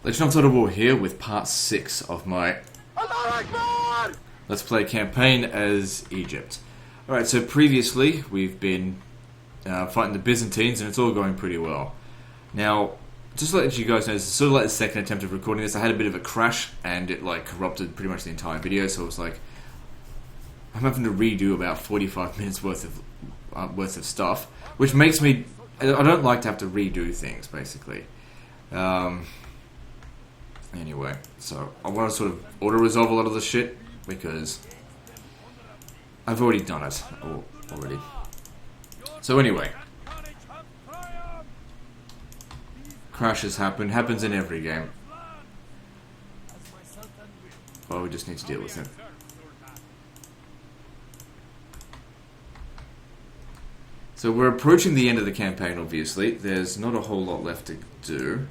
Legend of Total War here with part 6 of my ALLAHU AKBAR! Let's Play campaign as Egypt. Alright, so previously we've been fighting the Byzantines and it's all going pretty well. Now, just to let you guys know, this is sort of like the second attempt of recording this. I had a bit of a crash and it like corrupted pretty much the entire video, so it was like I'm having to redo about 45 minutes worth of stuff, which makes me... I don't like to have to redo things, basically. Anyway, so I want to sort of auto-resolve a lot of the shit, because I've already done it already. So anyway, crashes happens in every game. Well, we just need to deal with it. So we're approaching the end of the campaign, obviously. There's not a whole lot left to do.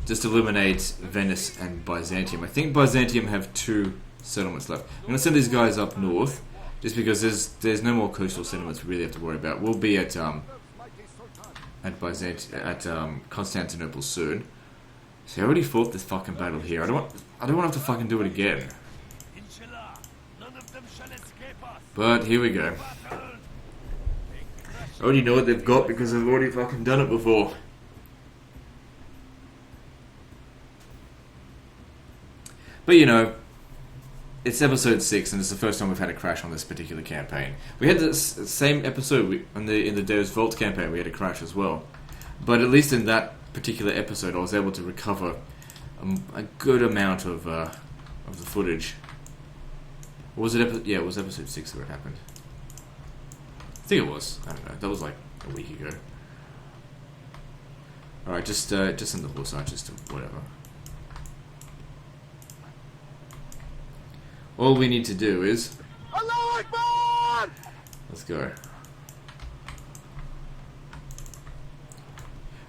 Just eliminate Venice and Byzantium. I think Byzantium have 2 settlements left. I'm going to send these guys up north, just because there's no more coastal settlements we really have to worry about. We'll be at Constantinople soon. So I already fought this fucking battle here. I don't want to have to fucking do it again. But here we go. I already know what they've got because I've already fucking done it before. But you know, it's episode 6 and it's the first time we've had a crash on this particular campaign. We had the same episode in the Deus Vault campaign. We had a crash as well, but at least in that particular episode, I was able to recover a good amount of the footage. Or was it? Yeah, it was episode 6 where it happened. I think it was. I don't know. That was like a week ago. All right, just send the horse archers to whatever. All we need to do is... ALLAHU AKBAR! Let's go.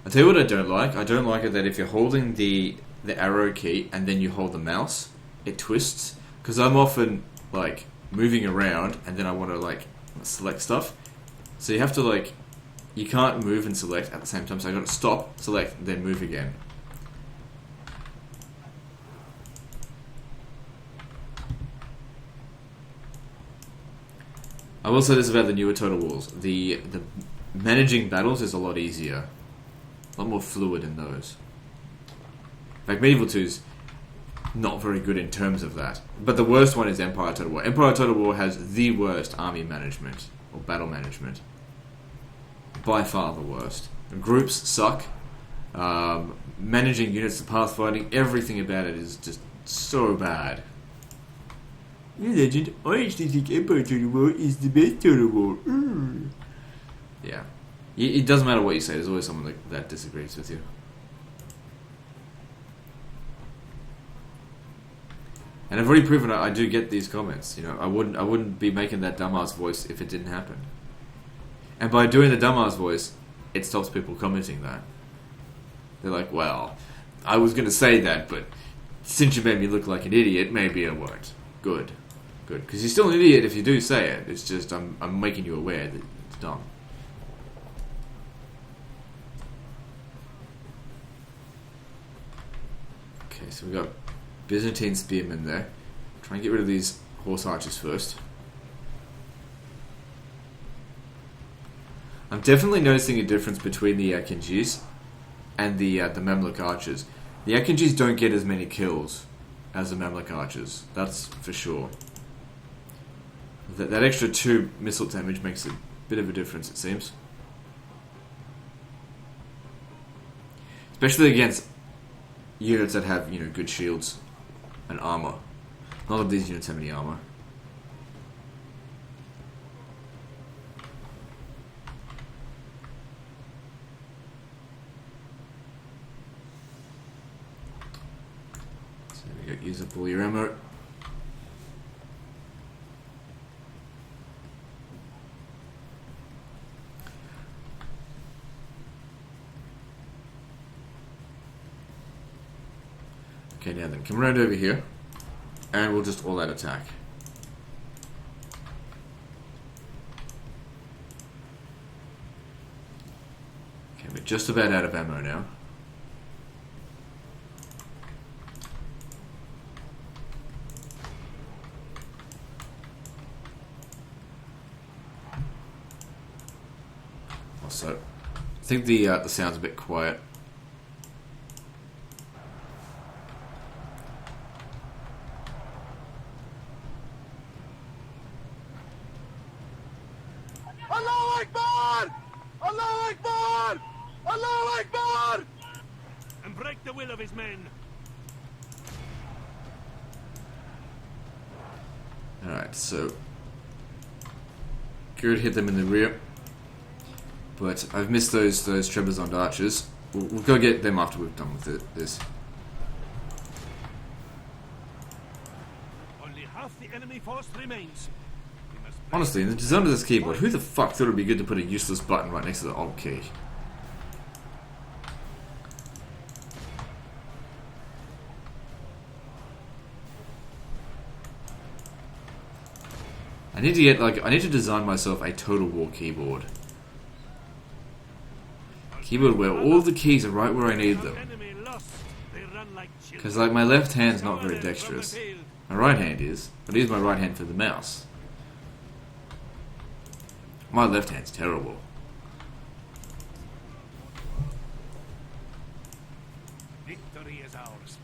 I'll tell you what I don't like. I don't like it that if you're holding the arrow key and then you hold the mouse, it twists. Because I'm often, like, moving around and then I want to, like, select stuff. So you have to, like... You can't move and select at the same time, so I've got to stop, select, then move again. I will say this about the newer Total Wars. The managing battles is a lot easier. A lot more fluid in those. In fact, Medieval 2's not very good in terms of that. But the worst one is Empire Total War. Empire Total War has the worst army management, or battle management. By far the worst. Groups suck. Managing units, the pathfinding, everything about it is just so bad. Legend, I actually think Empire Total War is the best Total War. Yeah. It doesn't matter what you say, there's always someone that disagrees with you. And I've already proven I do get these comments. You know, I wouldn't be making that dumbass voice if it didn't happen. And by doing the dumbass voice, it stops people commenting that. They're like, well, I was going to say that, but since you made me look like an idiot, maybe I won't. Good. Good. Because you're still an idiot if you do say it. It's just, I'm making you aware that it's dumb. Okay, so we've got Byzantine spearmen there. Try and get rid of these horse archers first. I'm definitely noticing a difference between the Akinjis and the Mamluk archers. The Akinjis don't get as many kills as the Mamluk archers. That's for sure. That extra 2 missile damage makes a bit of a difference, it seems. Especially against units that have, you know, good shields and armor. Not that these units have any armor. So there we go, use up all your ammo. Okay, now then, come around over here, and we'll just all-out attack. Okay, we're just about out of ammo now. think the sound's a bit quiet. Allahu Akbar! Allahu Akbar! Allahu Akbar! And break the will of his men. Alright, so good, hit them in the rear. But I've missed those Trebizond archers. We'll go get them after we've done with this. Only half the enemy force remains. We must Honestly, in the design of this keyboard, who the fuck thought it would be good to put a useless button right next to the Alt key? I need to design myself a Total War keyboard. Keyboard where all the keys are right where I need them. enemy lost. They run like children. Because like my left hand's not very dexterous. My right hand is, but I use my right hand for the mouse. My left hand's terrible. Victory is ours.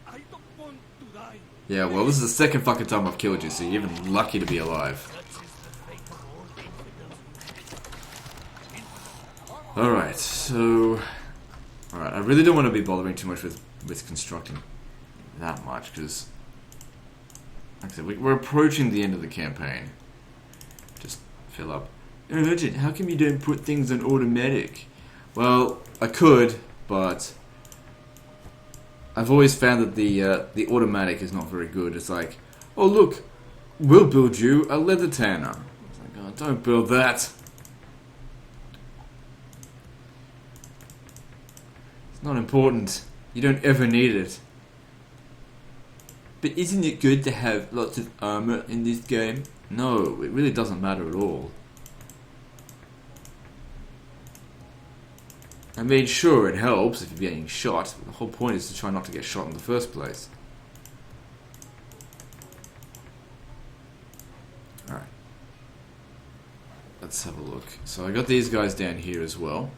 I don't want to die. Yeah, well, this is the second fucking time I've killed you, so you're even lucky to be alive. Such is the fate of all infidels. Alright, so... Alright, I really don't want to be bothering too much with constructing that much, because... Like I said, we're approaching the end of the campaign. Just fill up. Urgent, how come you don't put things on automatic? Well, I could, but... I've always found that the automatic is not very good. It's like, oh look, we'll build you a leather tanner. It's like, oh, don't build that. It's not important. You don't ever need it. But isn't it good to have lots of armor in this game? No, it really doesn't matter at all. I mean, sure, it helps if you're getting shot. The whole point is to try not to get shot in the first place. Alright. Let's have a look. So I got these guys down here as well.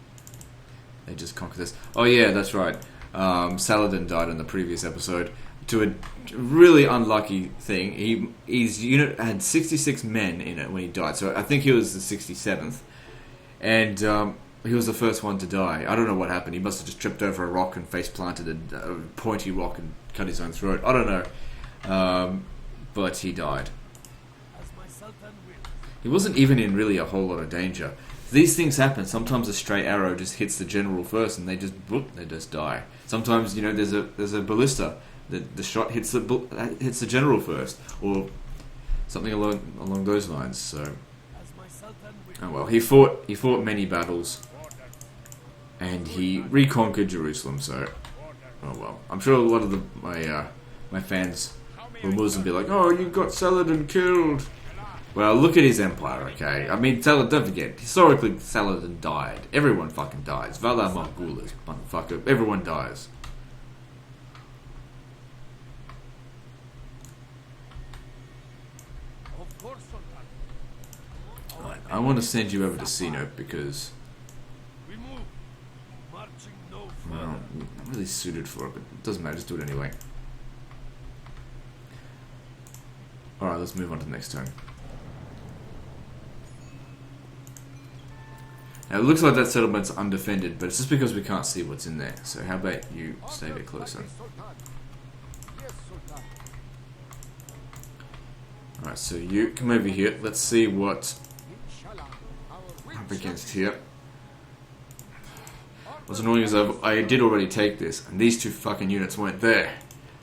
They just conquered this. Oh yeah, that's right. Saladin died in the previous episode. To a really unlucky thing. His unit had 66 men in it when he died. So I think he was the 67th. And... he was the first one to die. I don't know what happened. He must have just tripped over a rock and face planted a pointy rock and cut his own throat. I don't know. But he died. He wasn't even in really a whole lot of danger. These things happen. Sometimes a stray arrow just hits the general first and they just die. Sometimes, you know, there's a ballista. The shot hits the general first. Or something along those lines. So... Oh well, he fought many battles, and he reconquered Jerusalem. So, oh well, I'm sure a lot of my fans will Muslim be like, "Oh, you got Saladin killed." Well, look at his empire, okay? I mean, don't forget, historically, Saladin died. Everyone fucking dies. Vala Margulis, motherfucker. Everyone dies. I want to send you over to C-Note because... Well, I'm not really suited for it, but it doesn't matter, just do it anyway. Alright, let's move on to the next turn. Now, it looks like that settlement's undefended, but it's just because we can't see what's in there. So how about you stay a bit closer? Alright, so you come over here. Let's see what I'm up against here. What's annoying is I did already take this, and these two fucking units weren't there.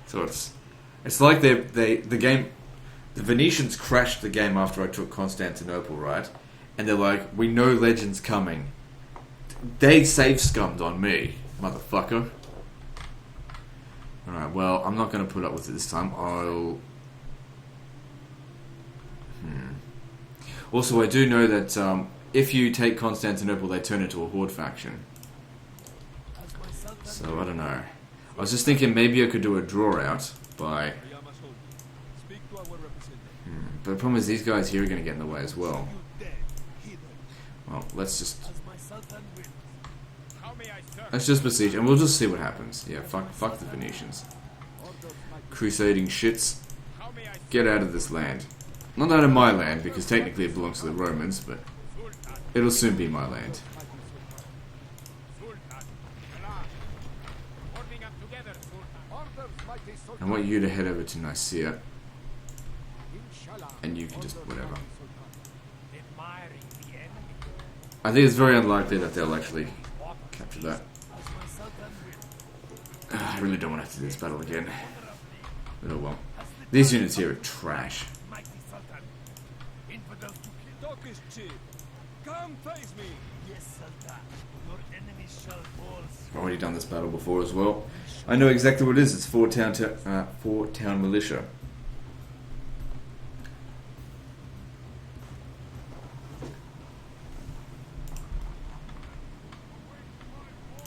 So it's like the Venetians crashed the game after I took Constantinople, right? And they're like, we know Legends coming. They save scummed on me, motherfucker. Alright, well, I'm not going to put up with it this time. Also, I do know that if you take Constantinople, they turn into a horde faction. So, I don't know. I was just thinking maybe I could do a draw out by... But the problem is these guys here are going to get in the way as well. You dead, heathen. Well, let's just As my sultan wills. How may I serve? let's just besiege, and we'll just see what happens. Yeah, fuck the Venetians. Crusading shits. How may I Get out of this land. Not out of my land, because technically it belongs to the Romans, but Sultan? it'll soon be my land. Sultan. Allah. Holding up together, Sultan. Orders, mighty Sultan. I want you to head over to Nicaea, Inshallah. and you can just whatever. Admiring the enemy. I think it's very unlikely that they'll actually capture that. As my sultan wills. I really don't want to have to do this battle again. But oh well. These units here are trash. Mighty sultan. Infidels to kill. Talk is cheap. Come face me. Yes, sultan. Your enemy shall fall. I've already done this battle before as well. I know exactly what it is. It's four town militia.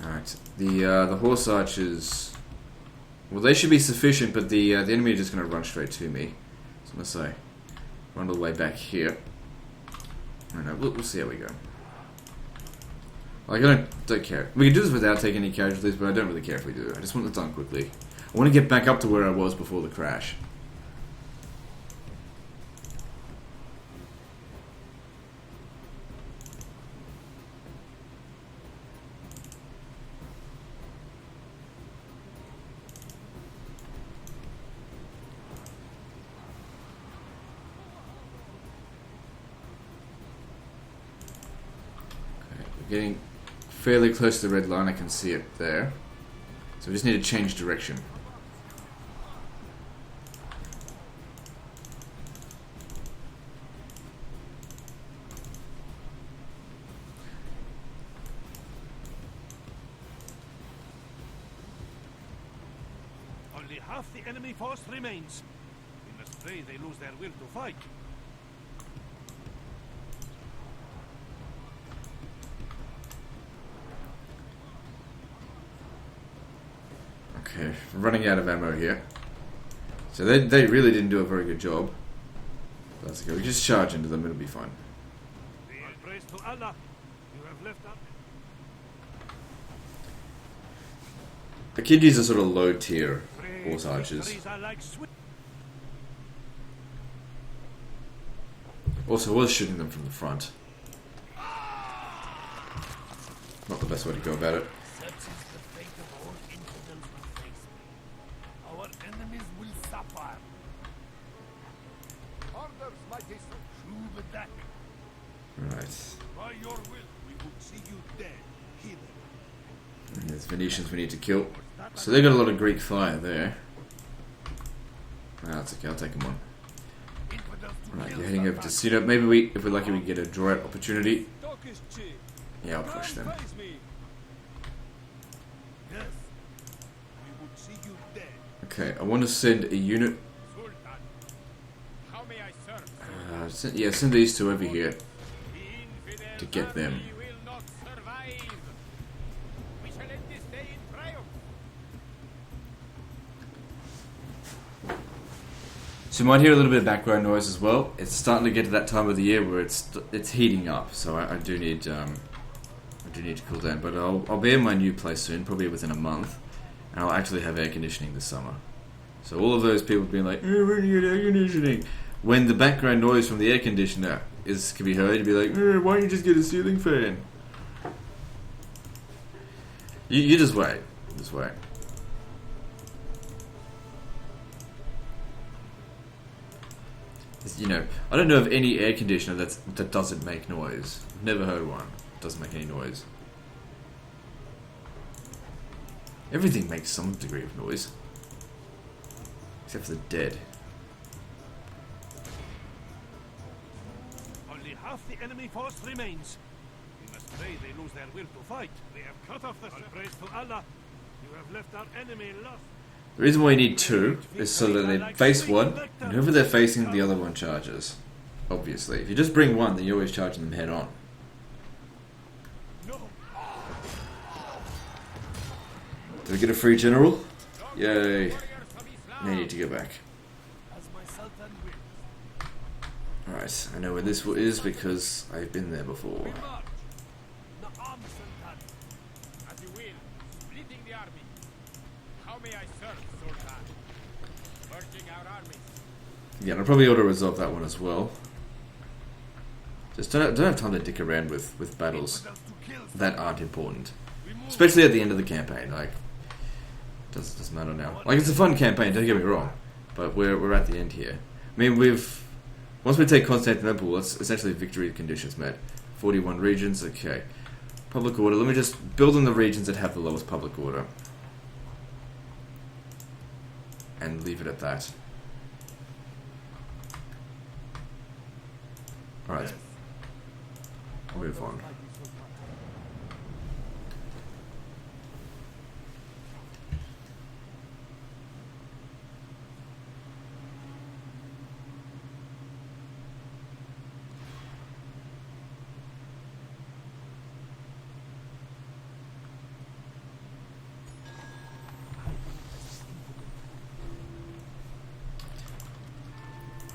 Alright, the horse archers, well, they should be sufficient, but the enemy are just going to run straight to me. So I'm going to say, run all the way back here. I don't know, we'll see how we go. Like, I don't care. We can do this without taking any casualties, but I don't really care if we do. I just want it done quickly. I want to get back up to where I was before the crash. Getting fairly close to the red line, I can see it there. So we just need to change direction. Only half the enemy force remains. We must pray they lose their will to fight. Okay, I'm running out of ammo here. So they really didn't do a very good job. That's okay, we just charge into them, it'll be fine. All praise to Allah. You have left us. The Kiddies are sort of low tier horse archers. Victories are like swift. Also, I was shooting them from the front. Not the best way to go about it. Such is the fate of all infidels who face me. Our enemies will suffer. Orders, mighty Sultan. Shubadak. Right. By your will, we would see you dead, heathen. And there's Venetians we need to kill. So they got a lot of Greek fire there. That's okay, I'll take them on. Infidels to Right, kill you're heading over to Sultan. Cena. Maybe if we're lucky, we get a direct opportunity. Talk is cheap. Yeah, I'll push them. Come face me. Yes. We would see you dead. Okay, I want to send a unit. Sultan. How may I serve? Send these two over here. The infidel To get them. army will not survive. We shall end this day in triumph. So you might hear a little bit of background noise as well. It's starting to get to that time of the year where it's heating up, so I do need to cool down. But I'll be in my new place soon, probably within a month, and I'll actually have air conditioning this summer. So all of those people being like, "Oh, when do you get air conditioning?" When the background noise from the air conditioner can be heard, you'd be like, "Oh, why don't you just get a ceiling fan?" You just wait. Just wait. You know, I don't know of any air conditioner that doesn't make noise. I've never heard one. Doesn't make any noise. Everything makes some degree of noise. Except for the dead. Only half the enemy force remains. We must pray they lose their will to fight. We have cut off the praise to Allah. You have left our enemy lost. The reason why you need two is so that they face one, and whoever they're facing, the other one charges. Obviously. If you just bring one, then you're always charging them head on. No. Did we get a free general? Yay. They need to go back. As my sultan wills. Right, I know where this is because I've been there before. We march. Na'am, Sultan. As you will. Splitting the army. How may I serve, Sultan? Merging our armies. Yeah, and I probably ought to resolve that one as well. Just don't have time to dick around with battles that aren't important. Especially at the end of the campaign, like, doesn't matter now. Like, it's a fun campaign, don't get me wrong, but we're at the end here. I mean, once we take Constantinople, that's essentially victory conditions met. 41 regions, okay. Public order, let me just build in the regions that have the lowest public order. And leave it at that. Alright. Move on.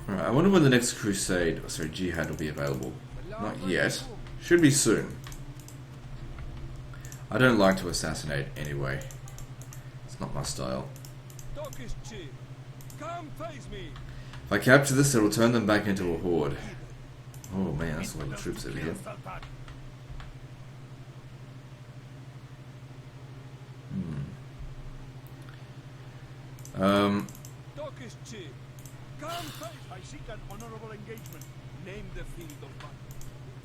Alright, I wonder when the next crusade, jihad will be available. Not yet. Should be soon. I don't like to assassinate anyway. It's not my style. Turkish chief, come face me. If I capture this, it'll turn them back into a horde. Oh man, that's a lot of troops over here. Turkish chief, come face. I seek an honorable engagement. Name the field of battle.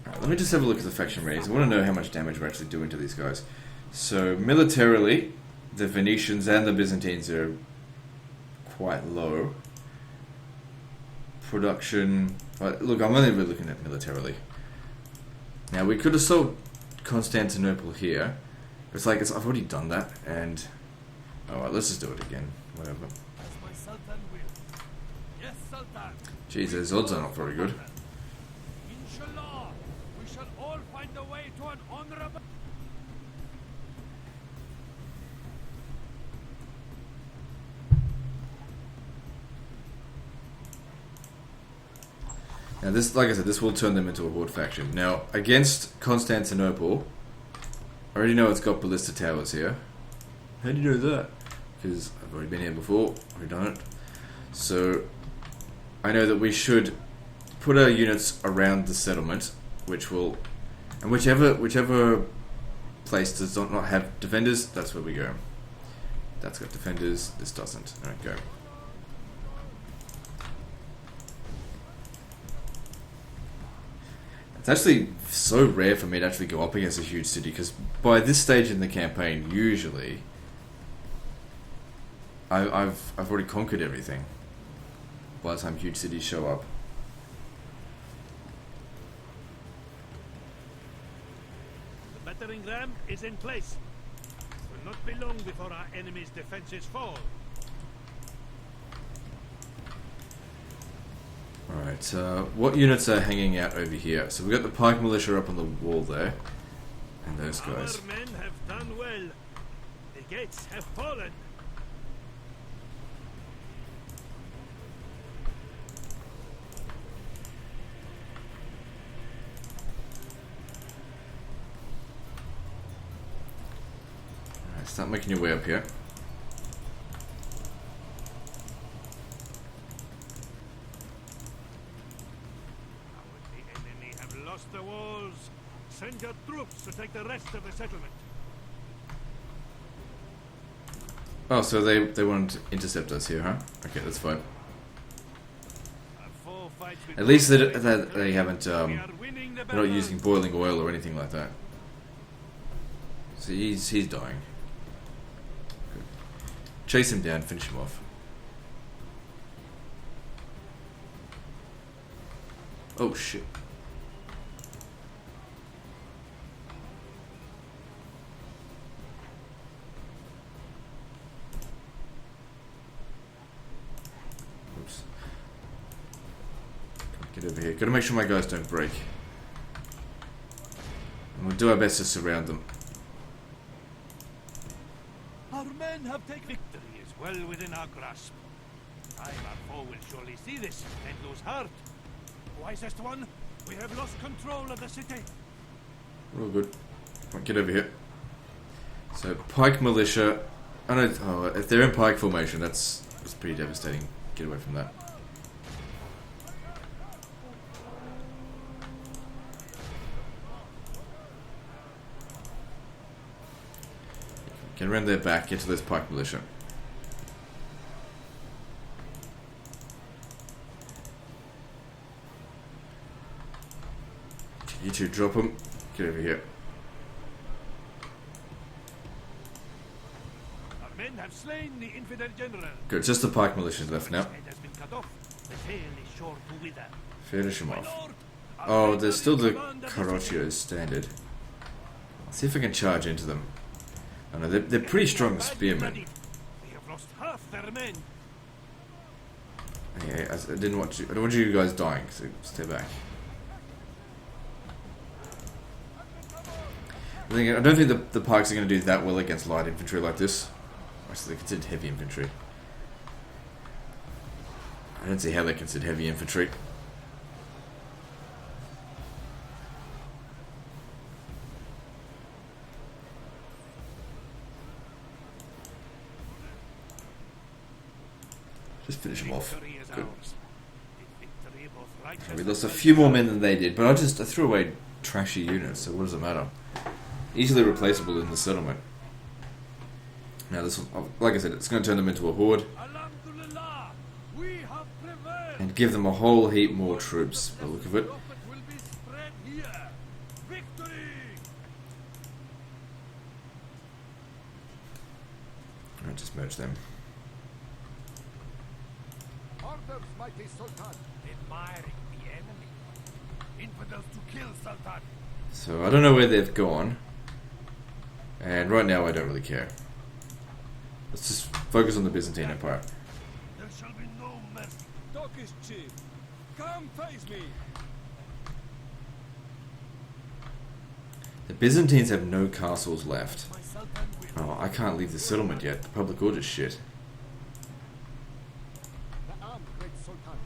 Alright, let me just have a look at the faction ratings. I want to know how much damage we're actually doing to these guys. So, militarily, the Venetians and the Byzantines are quite low. Production... look, I'm only really looking at militarily. Now, we could assault Constantinople here. It's like, I've already done that, and... Alright, let's just do it again. Whatever. As my sultan will. Yes, sultan. Jeez, those odds are not very good. Inshallah, we shall all find a way to an honorable. Now this, like I said, this will turn them into a horde faction. Now, against Constantinople, I already know it's got ballista towers here. How do you know that? Because I've already been here before, already done it. So, I know that we should put our units around the settlement, which will, and whichever place does not have defenders, that's where we go. That's got defenders, this doesn't. Alright, go. It's actually so rare for me to actually go up against a huge city, because by this stage in the campaign, usually, I've already conquered everything by the time huge cities show up. The battering ram is in place. It will not be long before our enemy's defenses fall. Alright, what units are hanging out over here? So we've got the Pike Militia up on the wall there. And those guys. Our men have done well. The gates have fallen. Alright, start making your way up here. The walls. Send your troops to take the rest of the settlement. Oh, so they want to intercept us here, huh? Okay, that's fine. At least they haven't, they're not using boiling oil or anything like that. So he's dying. Good. Chase him down, finish him off. Oh shit. Get over here. Gotta make sure my guys don't break. And we'll do our best to surround them. Our men have taken victory is well within our grasp. Time our foe will surely see this and lose heart. Wisest one, we have lost control of the city. We're all good. Come on, get over here. So, Pike Militia. If they're in Pike formation, that's pretty devastating. Get away from that. Get around their back, get to this Pike Militia. You two drop them. Get over here. Our men have slain the infidel general. Good, just the Pike Militia left now. His head has been cut off. The tail is sure to wither. Finish him My off. lord, our Oh, men there's are still in the command of the Caroccios standard. See if I can charge into them. Oh no, they're pretty strong spearmen. We have lost half their men. Yeah, I didn't want you. I don't want you guys dying, so stay back. I don't think the Pikes are going to do that well against light infantry like this. Actually, they're considered heavy infantry. I don't see how they're considered heavy infantry. Just finish them off. Victory is Good. ours. The victory both righteous We lost a few more men than they did, but I threw away trashy units, so what does it matter? Easily replaceable in the settlement. Now this one, like I said, it's going to turn them into a horde Alhamdulillah, we have prevailed. and give them a whole heap more troops by the look of it. Prophet will be spread here. Victory! Alright, just merge them. Orders, mighty Sultan. Admiring the enemy. Infidels to kill, Sultan. So I don't know where they've gone, and right now I don't really care. Let's just focus on the Byzantine Empire. There shall be no mercy. Turkish chief, come face me. The Byzantines have no castles left. My Sultan will. Oh, I can't leave the settlement yet. The public order's shit. The arm, great Sultan.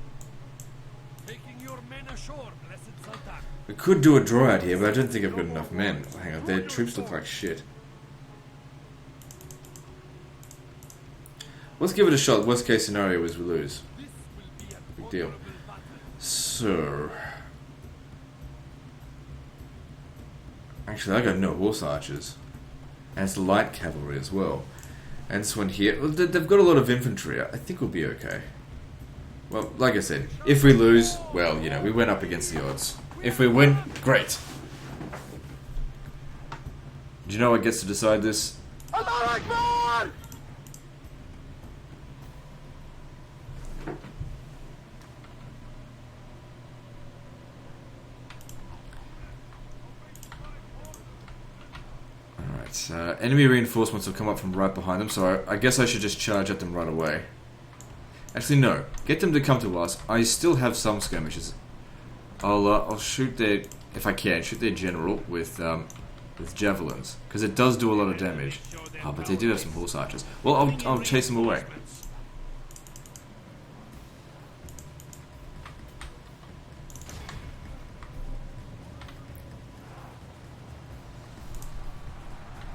Taking your men ashore, blessed Sultan. We could do a draw out here, but I don't think I've got enough men. Hang on, their troops look like shit. Let's give it a shot. Worst case scenario is we lose. This will be a Big deal. honorable battle. So... Actually, I got no horse archers. And it's light cavalry as well. And this one here, well, they've got a lot of infantry. I think we'll be okay. Well, like I said, if we lose, well, you know, we went up against the odds. If we win, great. Do you know what gets to decide this? ALLAHU AKBAR! Alright, enemy reinforcements will come up from right behind them, so I guess I should just charge at them right away. Actually, no. Get them to come to us. I still have some skirmishes. I'll shoot their, if I can, shoot their general with javelins, because it does do a lot of damage. Oh, but they do have some horse archers. Well, I'll chase them away.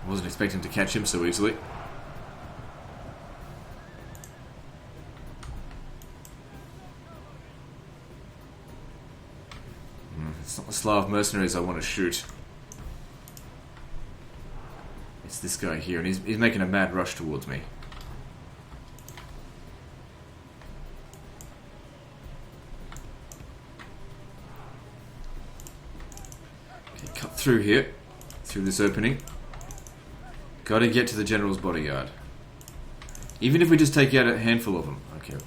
Wasn't expecting to catch him so easily. It's not the Slav mercenaries I want to shoot. It's this guy here, and he's making a mad rush towards me. Okay, cut through here, through this opening. Gotta get to the general's bodyguard. Even if we just take out a handful of them. Okay.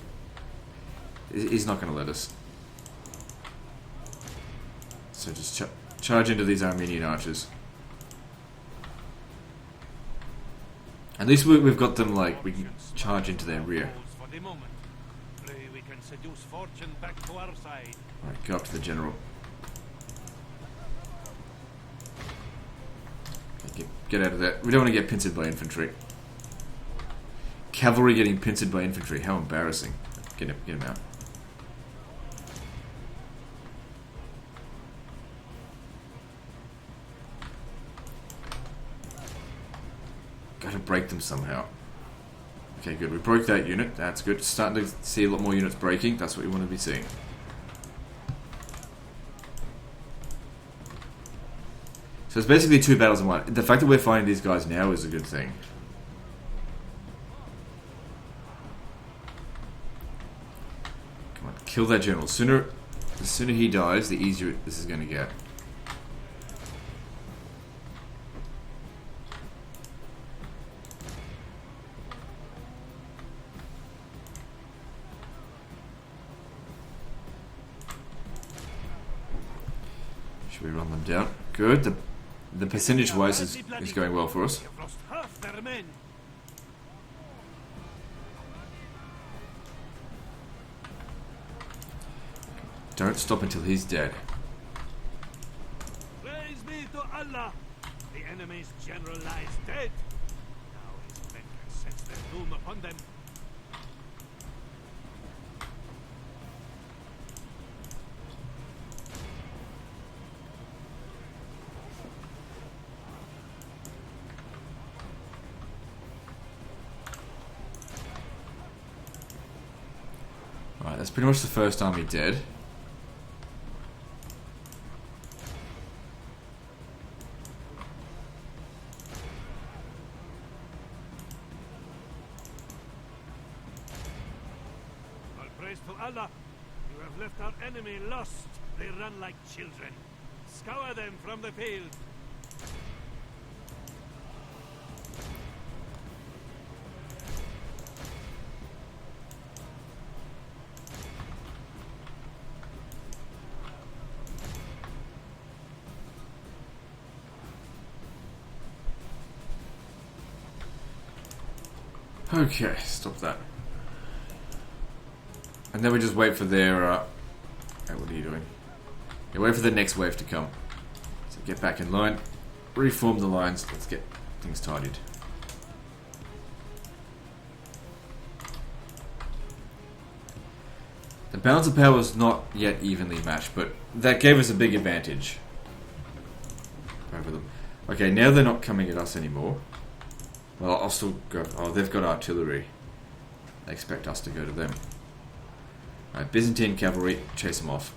He's not gonna let us. So just charge into these Armenian archers. At least we've got them, like, we can charge into their rear. For the moment. Pray we can seduce fortune back to our side. Alright, go up to the general. Okay, get out of that. We don't want to get pincered by infantry. Cavalry getting pincered by infantry. How embarrassing. Get him out. Got to break them somehow. Okay, good. We broke that unit. That's good. Starting to see a lot more units breaking. That's what we want to be seeing. So it's basically 2 battles in one. The fact that we're fighting these guys now is a good thing. Come on, kill that general. The sooner he dies, the easier this is going to get. Should we run them down? Good. The percentage-wise is going well for us. You've lost half their men. Don't stop until he's dead. Praise be to Allah. The enemy's general lies dead. Now his men can sense their doom upon them. Alright, that's pretty much the first army dead. All praise to Allah. You have left our enemy lost. They run like children. Scour them from the field. Okay, stop that. And then we just wait for their, hey, what are you doing? Yeah, wait for the next wave to come. So get back in line, reform the lines, let's get things tidied. The balance of power is not yet evenly matched, but that gave us a big advantage over them. Okay, now they're not coming at us anymore. Well, I'll still go. Oh, they've got artillery. They expect us to go to them. Alright, Byzantine cavalry, chase them off.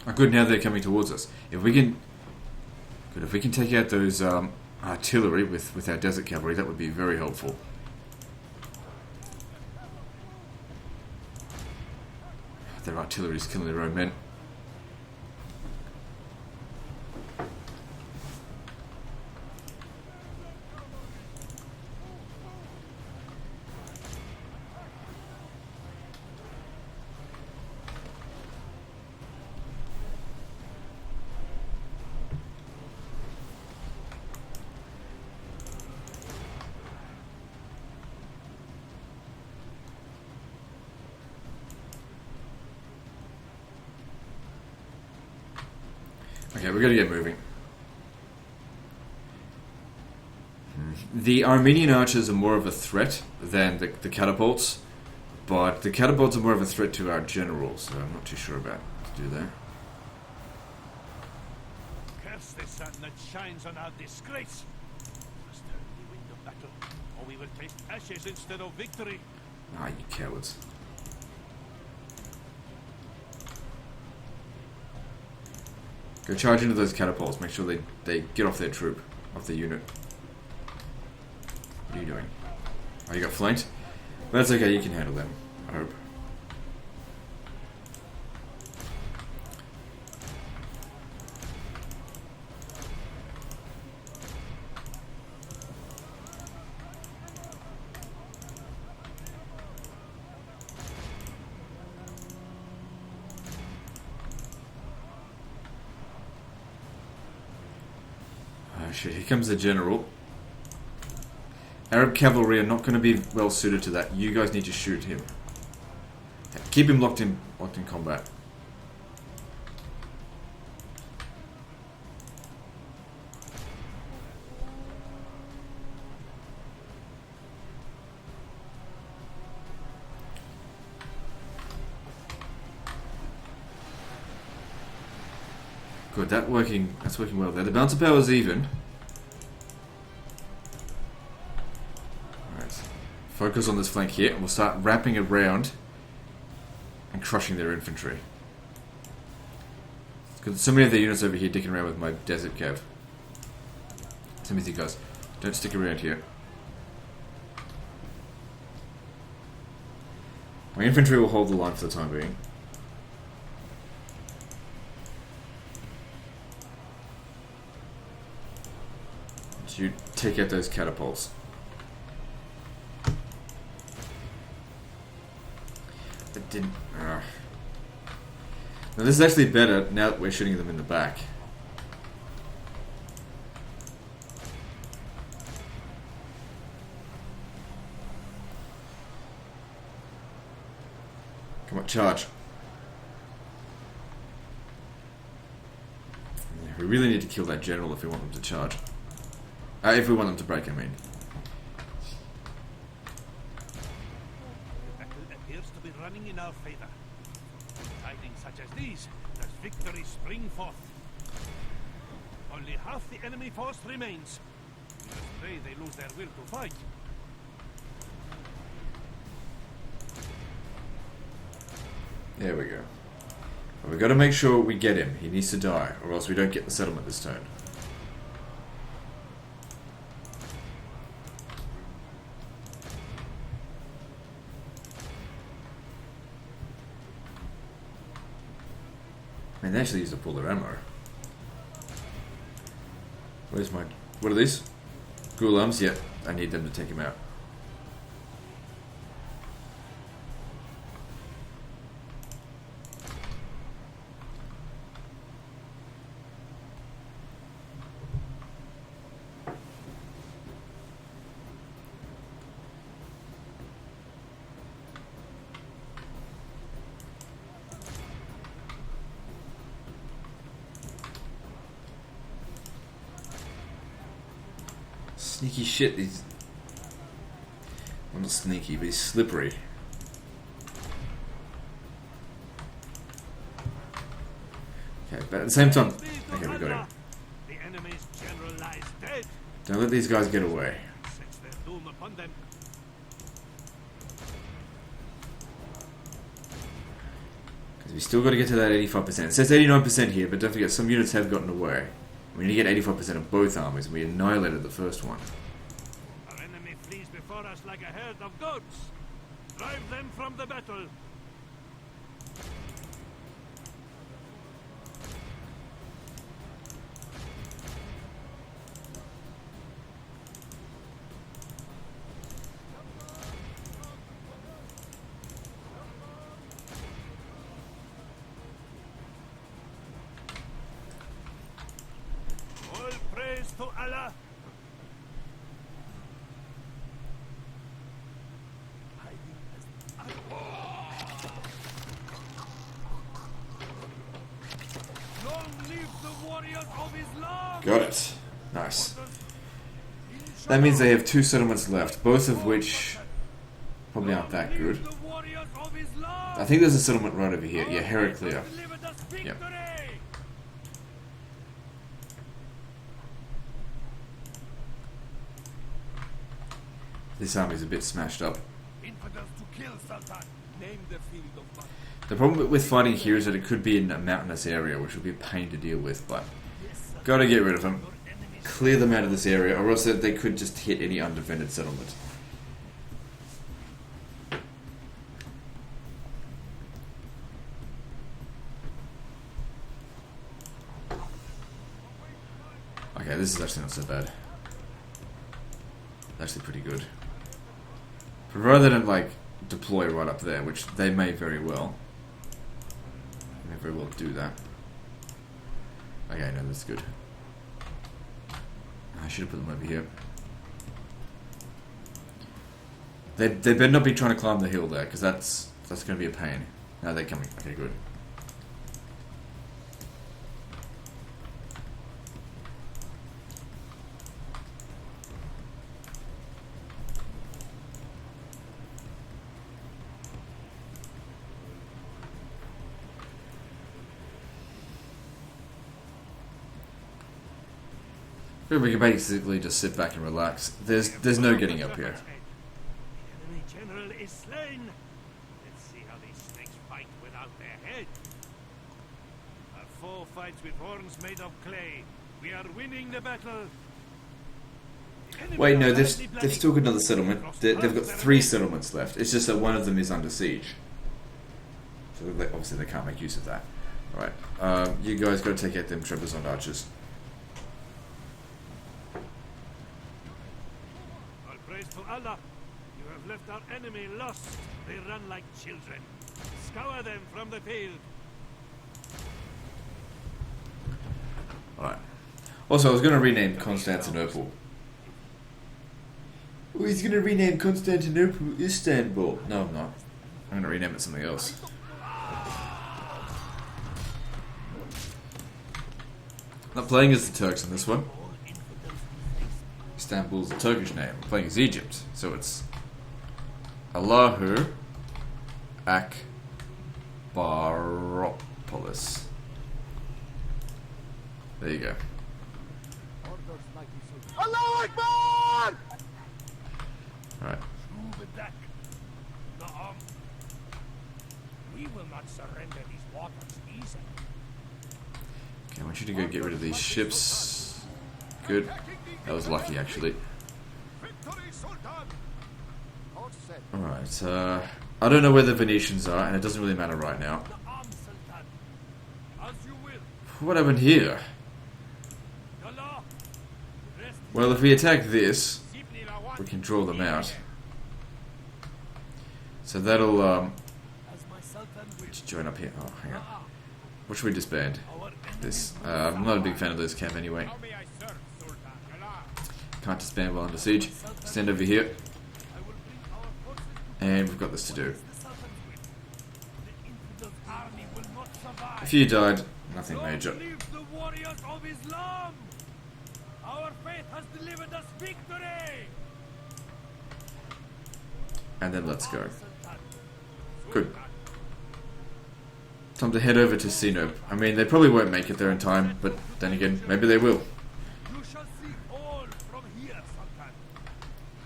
Oh, good, now they're coming towards us. If we can... Good, if we can take out those artillery with our desert cavalry, that would be very helpful. Their artillery is killing their own men. Okay, we're gonna get moving. The Armenian archers are more of a threat than the catapults, but the catapults are more of a threat to our generals, so I'm not too sure about what to do there. Curse the sun that shines on our disgrace. Must we win the battle, or we will taste ashes instead of victory. Ah, you cowards. Go charge into those catapults, make sure they get off their troop, off their unit. What are you doing? Oh, you got flanked? But that's okay, you can handle them, I hope. Oh shit, here comes the general. Arab cavalry are not going to be well suited to that. You guys need to shoot him. Keep him locked in combat. Good, that's working well there. The balance of power is even. Alright. Focus on this flank here, and we'll start wrapping around and crushing their infantry. Because so many of their units over here dicking around with my desert cav. Same as you guys. Don't stick around here. My infantry will hold the line for the time being. You take out those catapults. It didn't. Now this is actually better now that we're shooting them in the back. Come on, charge. Yeah, we really need to kill that general if we want them to charge. If we want them to break, I mean. The battle appears to be running in our favor. Tidings such as these, as victory spring forth. Only half the enemy force remains. We must pray they lose their will to fight. There we go. But we've got to make sure we get him. He needs to die, or else we don't get the settlement this turn. Man, they actually used to pull their ammo. Where's my... What are these? Ghulams? Yeah, I need them to take him out. Sneaky shit, these... Well, not sneaky, but he's slippery. Okay, but at the same time... Okay, we got him. The enemy's general lies dead. Don't let these guys get away. Sets their doom upon them. Because we still got to get to that 85%. It says 89% here, but don't forget, some units have gotten away. We need to get 85% of both armies, and we annihilated the first one. Our enemy flees before us like a herd of goats. Drive them from the battle. All praise to Allah. Long live the warriors of Islam. Got it. Nice. That means they have 2 settlements left, both of which probably aren't that good. The warriors of Islam. I think there's a settlement right over here. Yeah, Heraclea. Yep. This army's a bit smashed up. Infidels to kill, Sultan. Name the field of battle. The problem with fighting here is that it could be in a mountainous area, which would be a pain to deal with, but gotta get rid of them. Clear them out of this area, or else they could just hit any undefended settlement. Okay, this is actually not so bad. Actually pretty good. Provided they don't, like, deploy right up there, which they may very well. They may very well do that. Okay, no, that's good. I should have put them over here. They better not be trying to climb the hill there, because that's going to be a pain. No, they're coming. Okay, good. We can basically just sit back and relax. There's no getting up here. The enemy general is slain. Let's see how these snakes fight without their head. A foe fights with horns made of clay. We are winning the battle. Wait, no, they've still got another settlement. They've got 3 settlements left. It's just that one of them is under siege. So obviously they can't make use of that. Alright, you guys go take out them Trebizond archers. All praise to Allah. You have left our enemy lost. They run like children. Scour them from the field. Alright. Also, I was going to rename Constantinople. Oh, he's going to rename Constantinople Istanbul. No, I'm not. I'm going to rename it something else. Not playing as the Turks in this one. Istanbul's a Turkish name. I'm playing as Egypt. So it's Allahu Akbaropolis. There you go. Allahu Akbar! Alright. We will not surrender these waters easily. Okay, I want you to go get rid of these ships. Good. That was lucky, actually. Alright, I don't know where the Venetians are, and it doesn't really matter right now. What happened here? Well, if we attack this, we can draw them out. So that'll, just join up here. Oh, hang on. What should we disband? This. I'm not a big fan of this camp anyway. Can't disband while under siege. Stand over here. And we've got this to do. A few died, nothing major. Our faith has delivered us victory! And then let's go. Good. Time to head over to Sinope. I mean, they probably won't make it there in time, but then again, maybe they will. You shall see all from here, Sultan.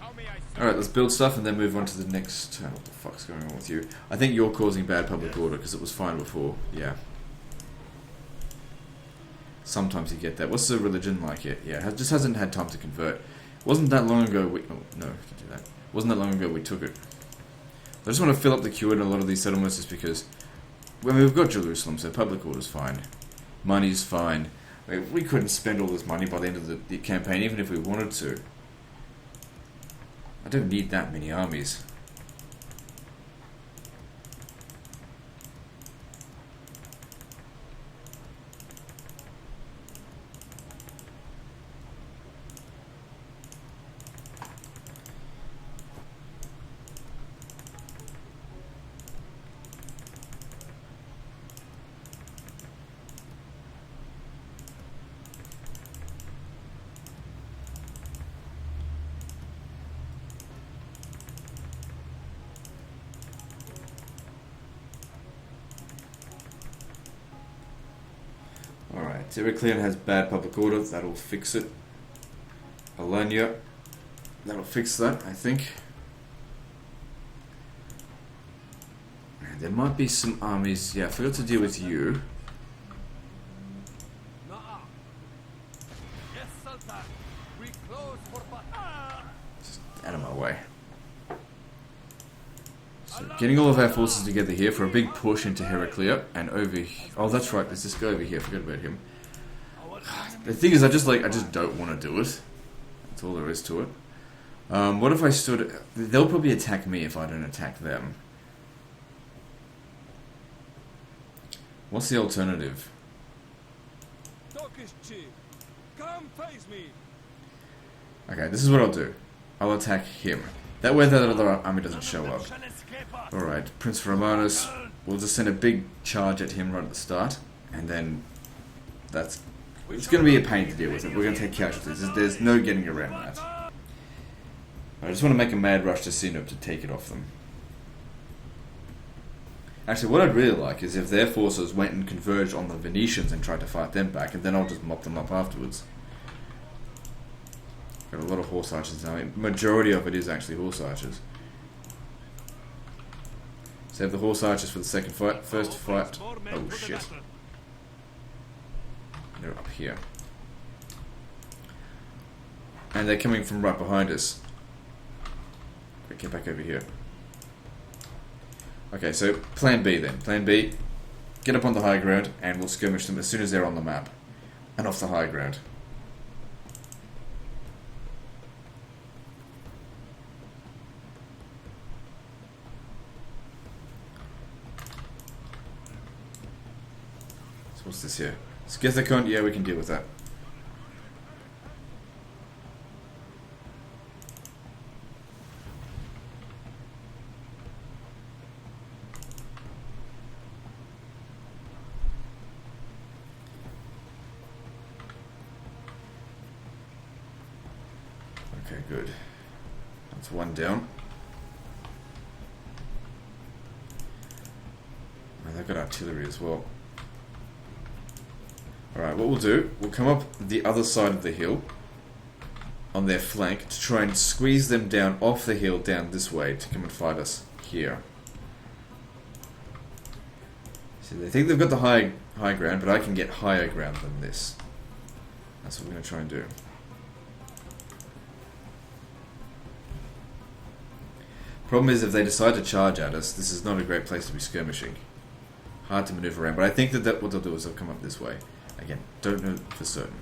How may I serve? Alright, let's build stuff and then move on to the next... what the fuck's going on with you? I think you're causing bad public order because it was fine before. Yeah. Sometimes you get that. What's the religion like here? Yeah, it just hasn't had time to convert. Wasn't that long ago we... Oh, no, can't do that. Wasn't that long ago we took it. I just want to fill up the queue in a lot of these settlements just because... Well, we've got Jerusalem, so public order's fine. Money's fine. I mean, we couldn't spend all this money by the end of the campaign, even if we wanted to. I don't need that many armies. Heracleon has bad public order, that'll fix it. Alanya, that'll fix that, I think. And there might be some armies, yeah, I forgot to deal with you. Yes, Sultan. We close for battle. Just out of my way. So getting all of our forces together here for a big push into Heraclea and over here. Oh, that's right, there's this guy over here, I forgot about him. The thing is, I just don't want to do it. That's all there is to it. What if I stood... They'll probably attack me if I don't attack them. What's the alternative? Turkish chief, come face me. Okay, this is what I'll do. I'll attack him. That way that other army doesn't show up. Alright, Prince Romanus. We'll just send a big charge at him right at the start. And then... That's... It's going to be a pain to deal with it. We're going to take casualties. There's no getting around that. I just want to make a mad rush to Sinope to take it off them. Actually, what I'd really like is if their forces went and converged on the Venetians and tried to fight them back, and then I'll just mop them up afterwards. Got a lot of horse archers now. Majority of it is actually horse archers. Save the horse archers for the second fight. First fight. Oh shit. They're up here. And they're coming from right behind us. Quick, get back over here. Okay, so plan B then. Plan B, get up on the high ground and we'll skirmish them as soon as they're on the map. And off the high ground. So what's this here? Skithicon? Yeah, we can deal with that. Okay, good. That's one down. And they've got artillery as well. Alright, what we'll do, we'll come up the other side of the hill on their flank to try and squeeze them down off the hill down this way to come and fight us here. See, they think they've got the high ground, but I can get higher ground than this. That's what we're going to try and do. Problem is, if they decide to charge at us, this is not a great place to be skirmishing. Hard to maneuver around, but I think that what they'll do is they'll come up this way. Again, don't know for certain.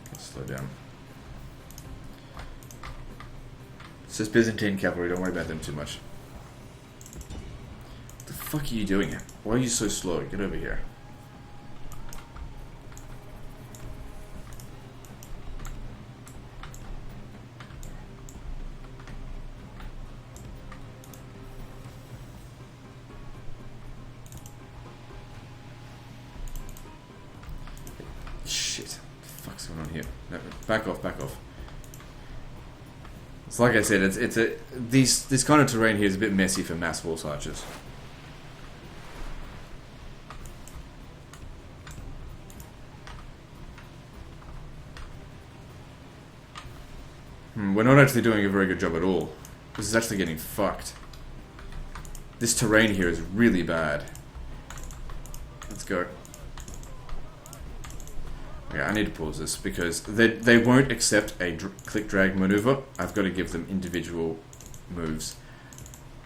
Okay, slow down. It's just Byzantine cavalry, don't worry about them too much. What the fuck are you doing here? Why are you so slow? Get over here. Shit. What the fuck's going on here? No, back off, back off. It's like I said, this kind of terrain here is a bit messy for mass horse archers. We're not actually doing a very good job at all. This is actually getting fucked. This terrain here is really bad. Let's go. Okay, I need to pause this because they won't accept a click drag maneuver. I've got to give them individual moves.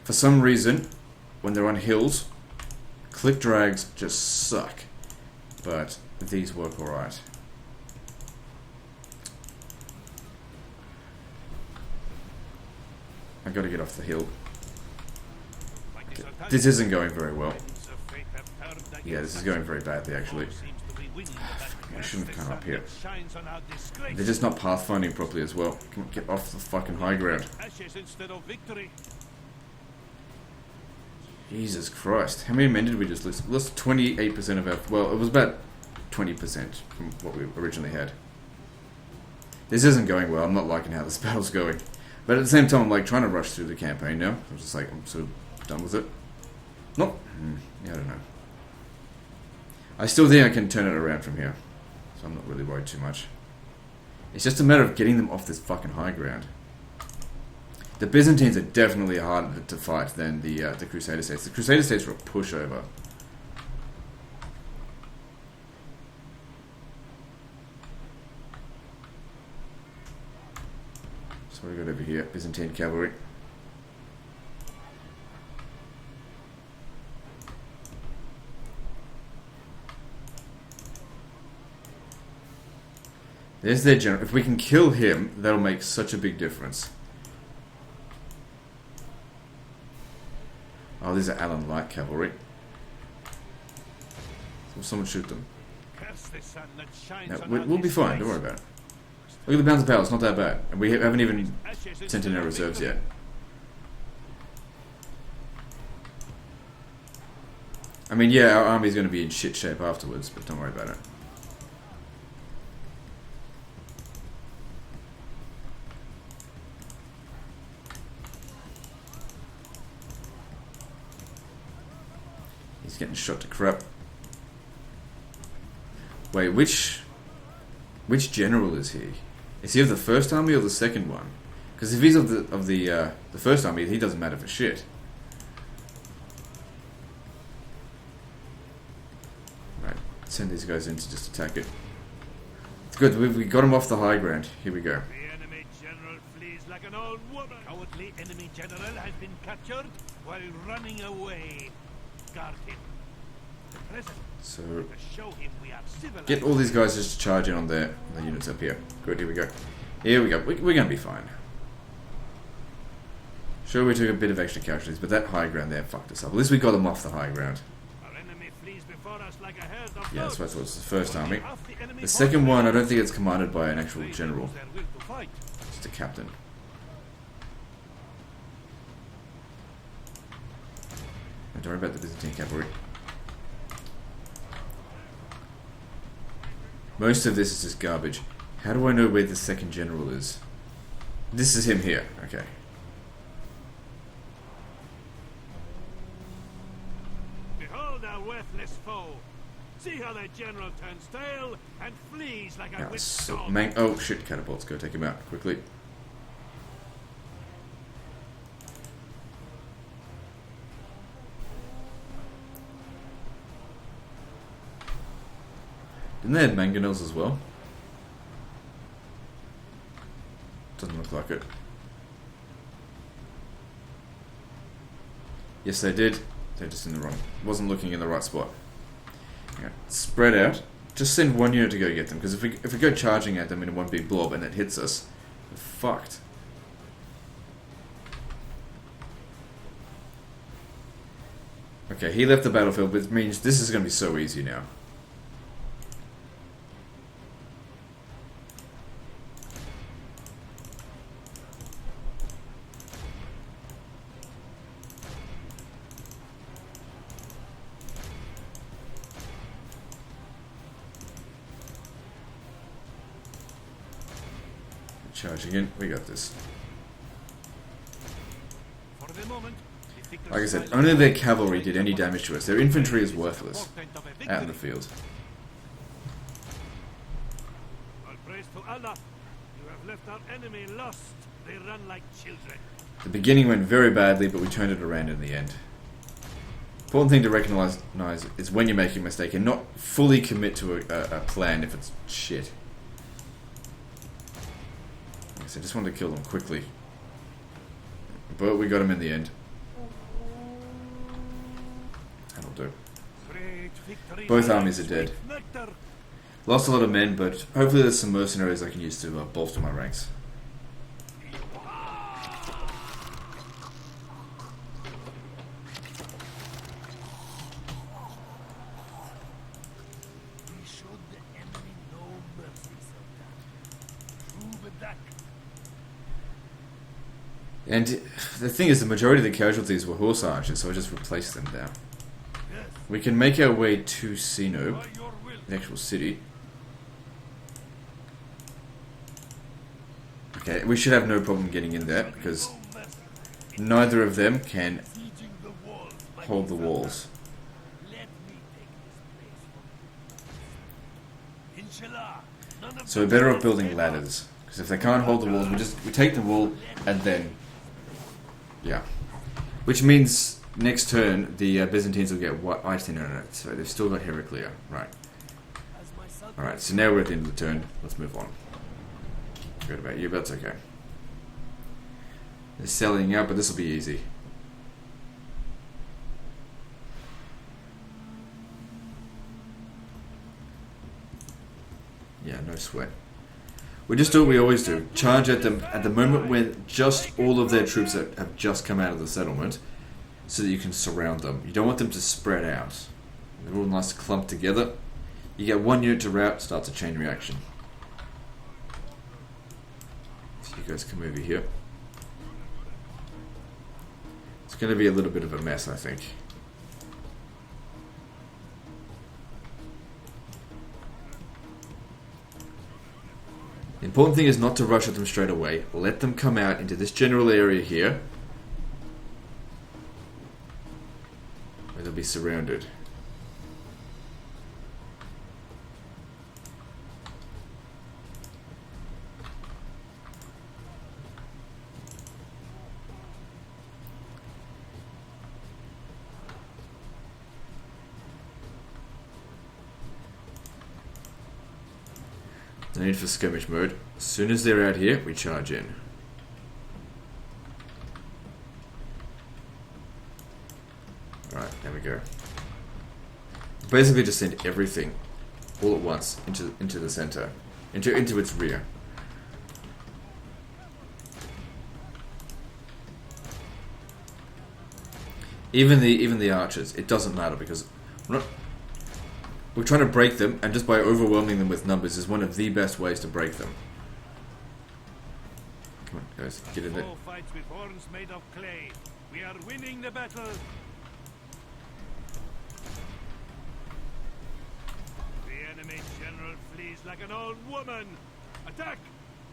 For some reason, when they're on hills, click drags just suck. But these work alright. I gotta get off the hill. This isn't going very well. Yeah, this is going very badly actually. I shouldn't have come up here. They're just not pathfinding properly as well. Come on, get off the fucking high ground. Jesus Christ. How many men did we just lose? We lost 28% of our... Well, it was about 20% from what we originally had. This isn't going well. I'm not liking how this battle's going. But at the same time, I'm like trying to rush through the campaign now. I'm just like, I'm sort of done with it. Nope. Yeah, I don't know. I still think I can turn it around from here. So I'm not really worried too much. It's just a matter of getting them off this fucking high ground. The Byzantines are definitely harder to fight than the Crusader states. The Crusader states were a pushover. So what do we got over here? Byzantine cavalry. There's their general. If we can kill him, that'll make such a big difference. Oh, these are Allen light cavalry. So someone shoot them. No, we'll be fine. Don't worry about it. Look at the Bounds of Power. It's not that bad. And we haven't even sent in our reserves yet. I mean, yeah, our army's going to be in shit shape afterwards, but don't worry about it. He's getting shot to crap. Wait, which general is he? Is he of the first army or the second one? Because if he's of the first army, he doesn't matter for shit. Right, send these guys in to just attack it. It's good. We got him off the high ground. Here we go. The enemy general flees like an old woman. Cowardly enemy general has been captured while running away. Guard him. The president. So To show him we are civilized. get all these guys just to charge in on the units up here. Good. Here we go. Here we go. We're gonna be fine. Sure, we took a bit of extra casualties, but that high ground there fucked us up. At least we got them off the high ground. Our enemy flees before us like a herd of Yeah, dogs. that's what was the first army. Half the enemy The second force one, I don't remains. think it's commanded by an actual They general. lose their will to fight. Just a captain. Don't worry about the Byzantine cavalry. Most of this is just garbage. How do I know where the second general is? This is him here. Okay. Behold our worthless foe. See how their general turns tail and flees like a Yeah, whipped so, dog. oh shit, catapults. Go take him out quickly. Didn't they have mangonels as well? Doesn't look like it. Yes, they did. They're just in the wrong. Wasn't looking in the right spot. Okay. Spread out. Just send one unit to go get them, because if we go charging at them in one big blob and it hits us, we're fucked. Okay, he left the battlefield, which means this is going to be so easy now. Charging in, we got this. For the moment, the victors Like I said, smile only their cavalry did any damage to us. Their infantry is worthless portent of a out in the victory. field. All praise to Allah. You have left our enemy lost. They run like children. The beginning went very badly, but we turned it around in the end. Important thing to recognize is when you're making a mistake and not fully commit to a plan if it's shit. Like I said, I just wanted to kill them quickly. But we got them in the end. That'll do. Great victory. Both armies are dead. Nectar. Lost a lot of men, but hopefully there's some mercenaries I can use to bolster my ranks. We showed the enemy no mercy, Sultan. True but that. And the thing is, the majority of the casualties were horse archers, so I just replaced them now. Yes, We can make our way to Sino, by your will. the actual city. Okay, we should have no problem getting in there, because No mercy. neither of them can Sieging the walls, my hold the Sultan. walls. Let me take this place from you. Inshallah, none of So we're them better will off building escape ladders, because if they can't hold the walls, we take the wall and then, yeah. Which means next turn the Byzantines will get what? I no, no, so they've still got Heraclea, right? as my Sultan. All right, so now we're at the end of the turn. Let's move on. Forget about you, but that's okay. They're selling out, but this will be easy. Yeah, no sweat. We just do what we always do. Charge at them at the moment when just all of their troops have just come out of the settlement, so that you can surround them. You don't want them to spread out. They're all nice clumped together. You get one unit to rout, starts a chain reaction. So you guys come over here. It's going to be a little bit of a mess, I think. The important thing is not to rush at them straight away. Let them come out into this general area here. Where they'll be surrounded. No need for skirmish mode. As soon as they're out here, we charge in. Alright, there we go. Basically just send everything all at once into the center. Into its rear. Even the archers, it doesn't matter because we're trying to break them, and just by overwhelming them with numbers is one of the best ways to break them. Come on, guys, get in there. Foe fights with horns made of clay. We are winning the battle. The enemy general flees like an old woman. Attack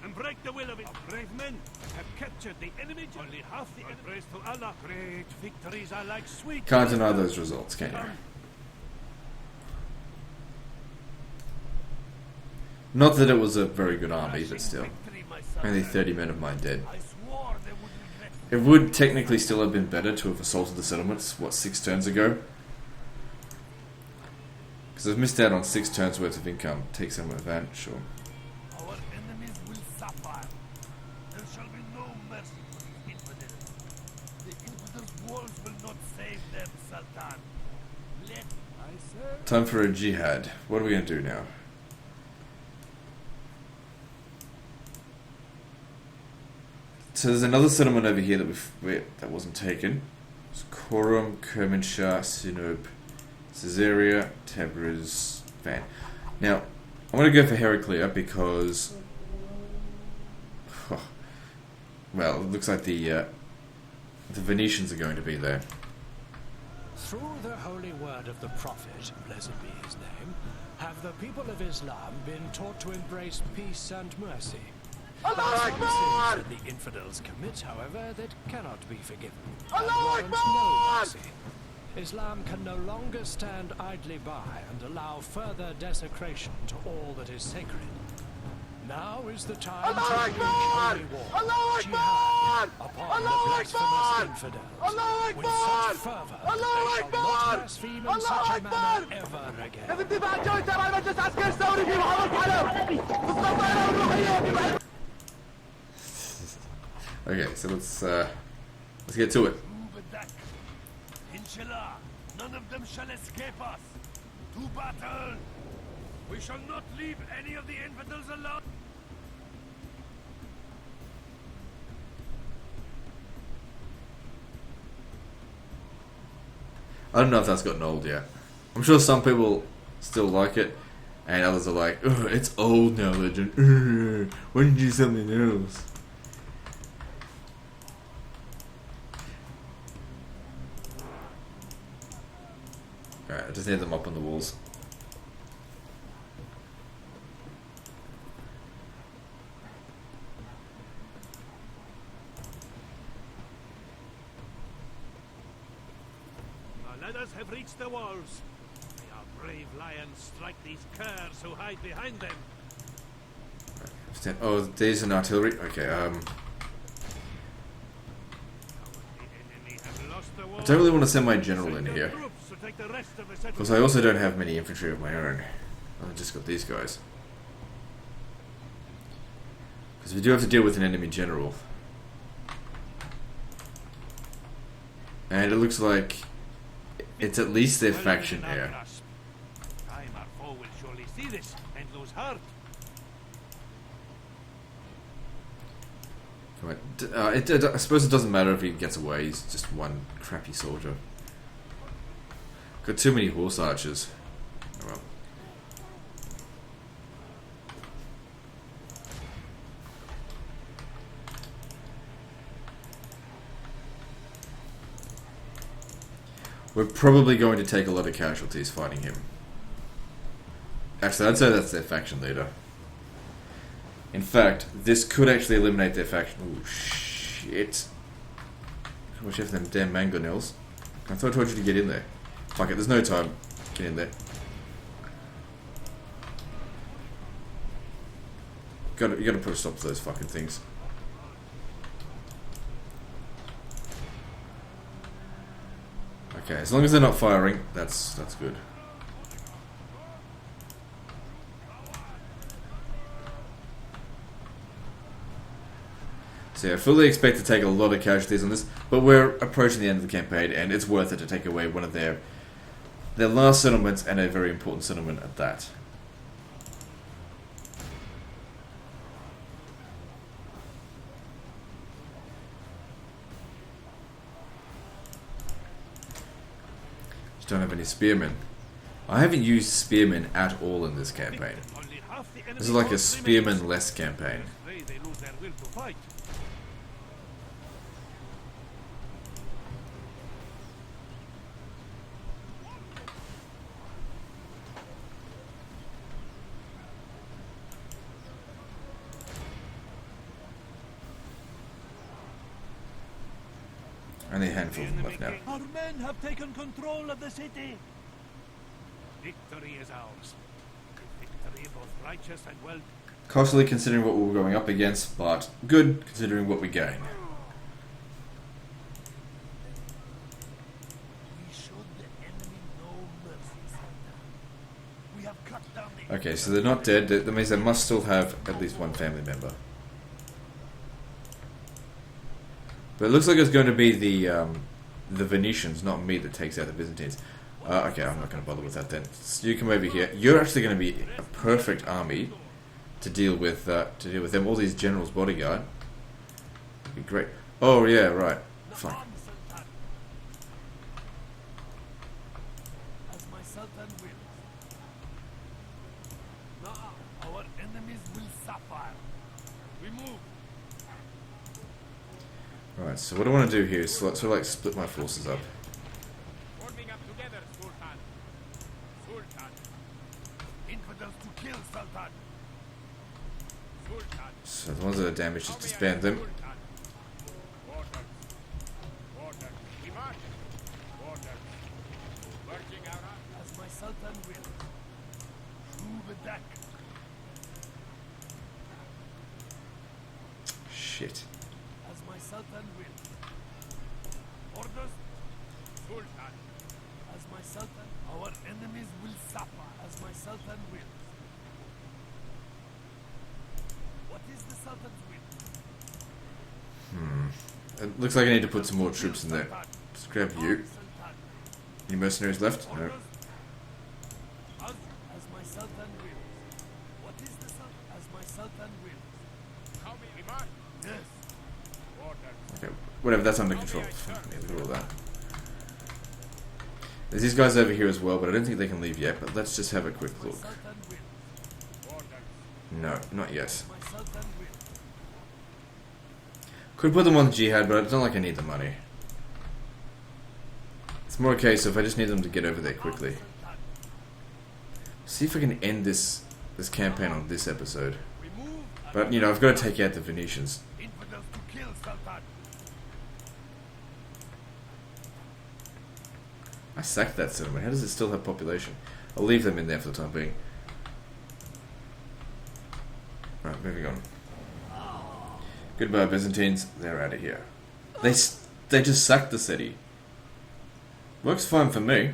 and break the will of it. Our brave men have captured the enemy. Only half the enemy. Praise to Allah. Great victories are like sweet. Can't deny those results, can you? Not that it was a very good army, but still. Only 30 men of mine dead. It would technically still have been better to have assaulted the settlements, what, 6 turns ago? Because I've missed out on 6 turns worth of income. Take some advantage, sure. Our enemies will suffer. There shall be no mercy for the infidels. The infidels' walls will not save them, Sultan. Let I say. Time for a jihad. What are we going to do now? So there's another settlement over here that wasn't taken. It's Korum, Kermanshah, Sinub, Caesarea, Tabriz, Van. Now, I'm going to go for Heraclea because, well, it looks like the Venetians are going to be there. Through the holy word of the Prophet, blessed be his name, have the people of Islam been taught to embrace peace and mercy. ALLAHU AKBAR! Sins that the infidels commit, however, that cannot be forgiven. ALLAHU And warrant no mercy. Islam can no longer stand idly by and allow further desecration to all that is sacred. Now is the time ALLAHU to wage AKBAR! holy war, ALLAHU jihad, AKBAR! upon the ALLAHU blasphemous AKBAR! infidels, ALLAHU with AKBAR! such fervor ALLAHU that they shall AKBAR! not blaspheme in such ALLAHU a manner AKBار! ever again. لازم تبقى الجوي تبع المجلس العسكري الثوري في محافظة حلب بالضبط أنا والروحية في Okay, so let's get to it. Inshallah, none of them shall escape us. To battle! We shall not leave any of the infidels alone. I don't know if that's gotten old yet. I'm sure some people still like it, and others are like, "Ugh, it's old now, Legend. Why don't you do something else?" Alright, I just need them up on the walls. Our ladders have reached the walls. May our brave lions strike these curs who hide behind them. Oh, there's an artillery. Okay, The enemy have lost the I walls. don't really want to send my general in Send here, your troops to take the rest of the because settlement. I also don't have many infantry of my own. I've just got these guys. Because we do have to deal with an enemy general. And it looks like it's at least their Well faction within our heir. grasp. Time our foe will surely see this and lose heart. Come on. I suppose it doesn't matter if he gets away, he's just one crappy soldier. Got too many horse archers. Oh well. We're probably going to take a lot of casualties fighting him. Actually, I'd say that's their faction leader. In fact, this could actually eliminate their faction. Oh shit. Watch out for them damn mangonels. I thought I told you to get in there. Fuck it, there's no time. Get in there. You gotta put a stop to those fucking things. Okay, as long as they're not firing, that's good. So yeah, I fully expect to take a lot of casualties on this, but we're approaching the end of the campaign, and it's worth it to take away one of their last settlements, and a very important settlement at that. Just don't have any spearmen. I haven't used spearmen at all in this campaign. This is like a spearman-less campaign. They lose their will to fight. Only a handful of them left now. Our men have taken control of the city. Victory is ours. Victory both righteous and well. Costly considering what we were going up against, but good considering what we gain. We showed the enemy no mercy. We have cut down the Okay, so they're not dead. That means they must still have at least one family member. But it looks like it's going to be the Venetians, not me, that takes out the Byzantines. Okay, I'm not going to bother with that then. So you come over here. You're actually going to be a perfect army to deal with them. All these generals' bodyguard. That'd be great. Oh yeah, right. Fuck. as my Sultan wills. Now our enemies will suffer. We move. Right. So what I want to do here is sort of like split my forces up. Forming up together, Sultan. Sultan. Infidels to kill, Sultan. Sultan. So the ones that are damaged, just disband them. Sultan. Orders. Orders. We march. Orders. Working our army. As my Sultan wills. Through the deck. Shit. As my Sultan wills. Orders. Sultan. As my Sultan. Our enemies will suffer. As my Sultan wills. What is the Sultan's will? It looks like I need to put some more troops in there. Just grab you. Sultan. Any mercenaries left? No. Orders. As my Sultan wills. What is the Sultan? As my Sultan wills. How many march? Yes. Orders. Okay, whatever, that's under control. Fuck me, look at all that. There's these guys over here as well, but I don't think they can leave yet, but let's just have a quick look. Sultan wills. Orders. No, not yet. My Sultan wills. Could put them on the jihad, but it's not like I need the money. It's more a case of I just need them to get over there quickly. Sultan. See if I can end this campaign on this episode. We move. But, you know, I've got to take out the Venetians. Infidels to kill, Sultan. I sacked that settlement. How does it still have population? I'll leave them in there for the time being. Right, moving on. Goodbye, Byzantines. They're out of here. They just sacked the city. Works fine for me.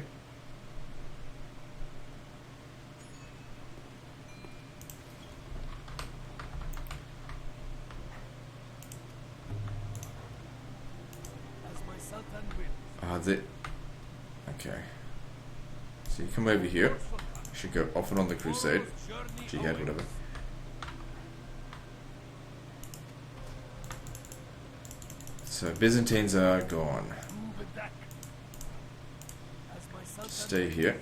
As my Sultan wills. Okay. So you come over here. Should go off and on the crusade. Jihad, whatever. So Byzantines are gone. Through the deck. As my Sultan Stay here.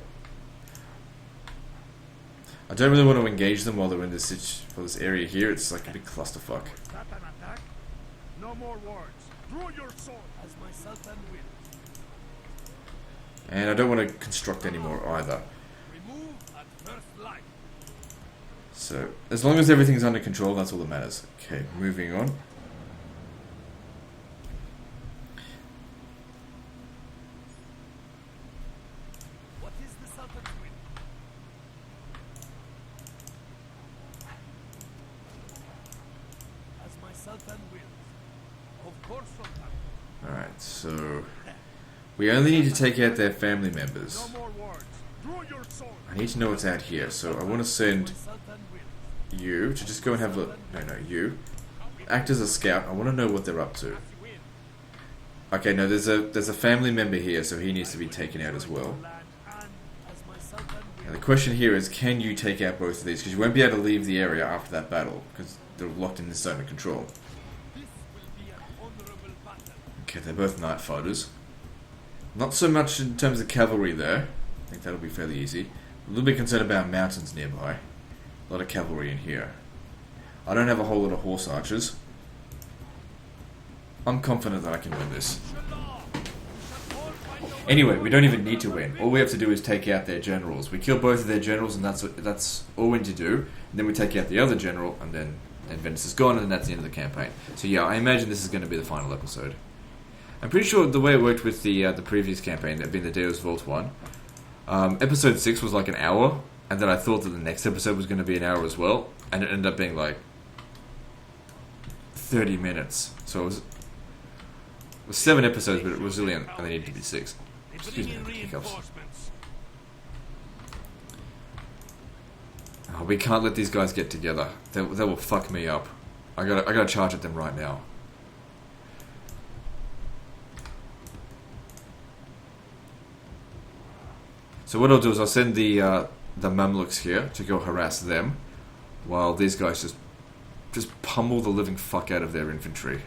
I don't really want to engage them while they're in this area here. It's like a big clusterfuck. That an attack? No more words. Draw your sword. As my Sultan wills. And I don't want to construct anymore either. We move at first light. So as long as everything's under control, that's all that matters. Okay, moving on. Sultan wills. Of course, Sultan. Alright, so we only need to take out their family members. No more words. Draw your sword. I need to know what's out here, so I want to send Sultan wills. you to just go and have a look. No, you. Act as a scout. I want to know what they're up to. You win. Okay, no, there's a family member here, so he needs to be taken out as well. Land and as my Sultan And wills. the question here is, can you take out both of these? Because you won't be able to leave the area after that battle, because they're locked in this zone of control. This will be an honorable battle. Okay, they're both night fighters. Not so much in terms of cavalry there. I think that'll be fairly easy. A little bit concerned about mountains nearby. A lot of cavalry in here. I don't have a whole lot of horse archers. I'm confident that I can win this. Anyway, we don't even need to win. All we have to do is take out their generals. We kill both of their generals, and that's all we need to do. And then we take out the other general, and then Venice is gone, and then that's the end of the campaign. So yeah, I imagine this is going to be the final episode. I'm pretty sure the way it worked with the previous campaign, that being the Deus Vault one, episode 6 was like an hour, and then I thought that the next episode was going to be an hour as well, and it ended up being like 30 minutes. So it was 7 episodes, but it was really, and they needed to be 6. They Excuse bring me, in hiccups. reinforcements. Oh, we can't let these guys get together. They will fuck me up. I gotta charge at them right now. So what I'll do is I'll send the Mamluks here to go harass them, while these guys just pummel the living fuck out of their infantry.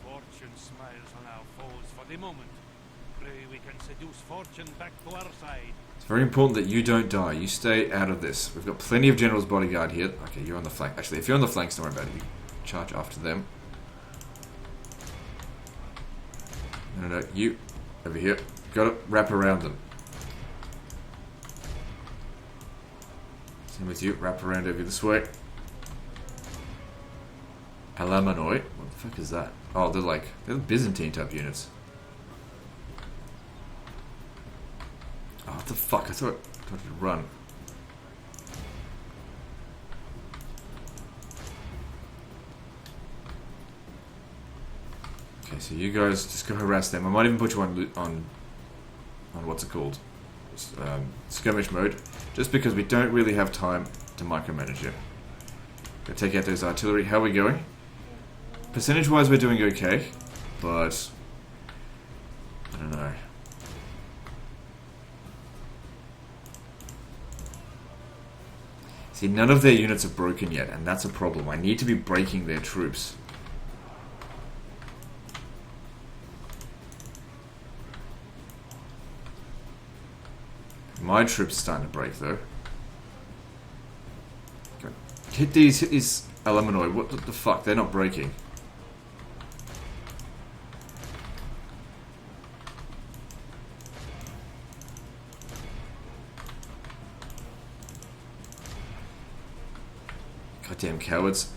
Fortune smiles on our foes for the moment. Pray we can seduce fortune back to our side. It's very important that you don't die. You stay out of this. We've got plenty of General's bodyguard here. Okay, you're on the flank. Actually, if you're on the flanks, don't worry about it. You charge after them. No, you. Over here. Gotta wrap around them. Same with you. Wrap around over this way. Alamanoi. What the fuck is that? Oh, they're the Byzantine type units. Oh, what the fuck? I thought it'd run. Okay, so you guys just go harass them. I might even put you on what's it called? Skirmish mode, just because we don't really have time to micromanage it. Go take out those artillery. How are we going? Percentage-wise, we're doing okay, but I don't know. See, none of their units are broken yet, and that's a problem. I need to be breaking their troops. My troops are starting to break, though. Okay. Hit these Alamanoi. What the fuck? They're not breaking. Goddamn cowards.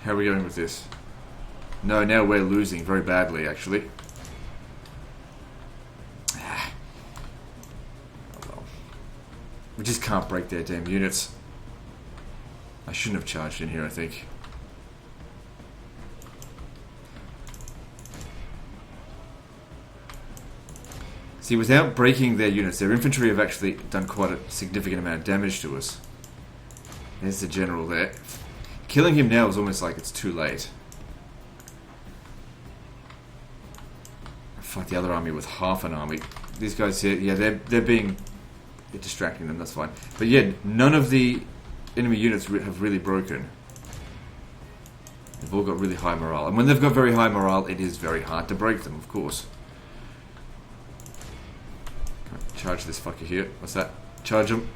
How are we going with this? No, now we're losing very badly, actually. We just can't break their damn units. I shouldn't have charged in here, I think. See, without breaking their units, their infantry have actually done quite a significant amount of damage to us. There's the general there. Killing him now is almost like it's too late. Fight the other army with half an army. These guys here, yeah, they're being... You're distracting them, that's fine. But yeah, none of the enemy units have really broken. They've all got really high morale. And when they've got very high morale, it is very hard to break them, of course. Charge this fucker here. What's that? Charge him.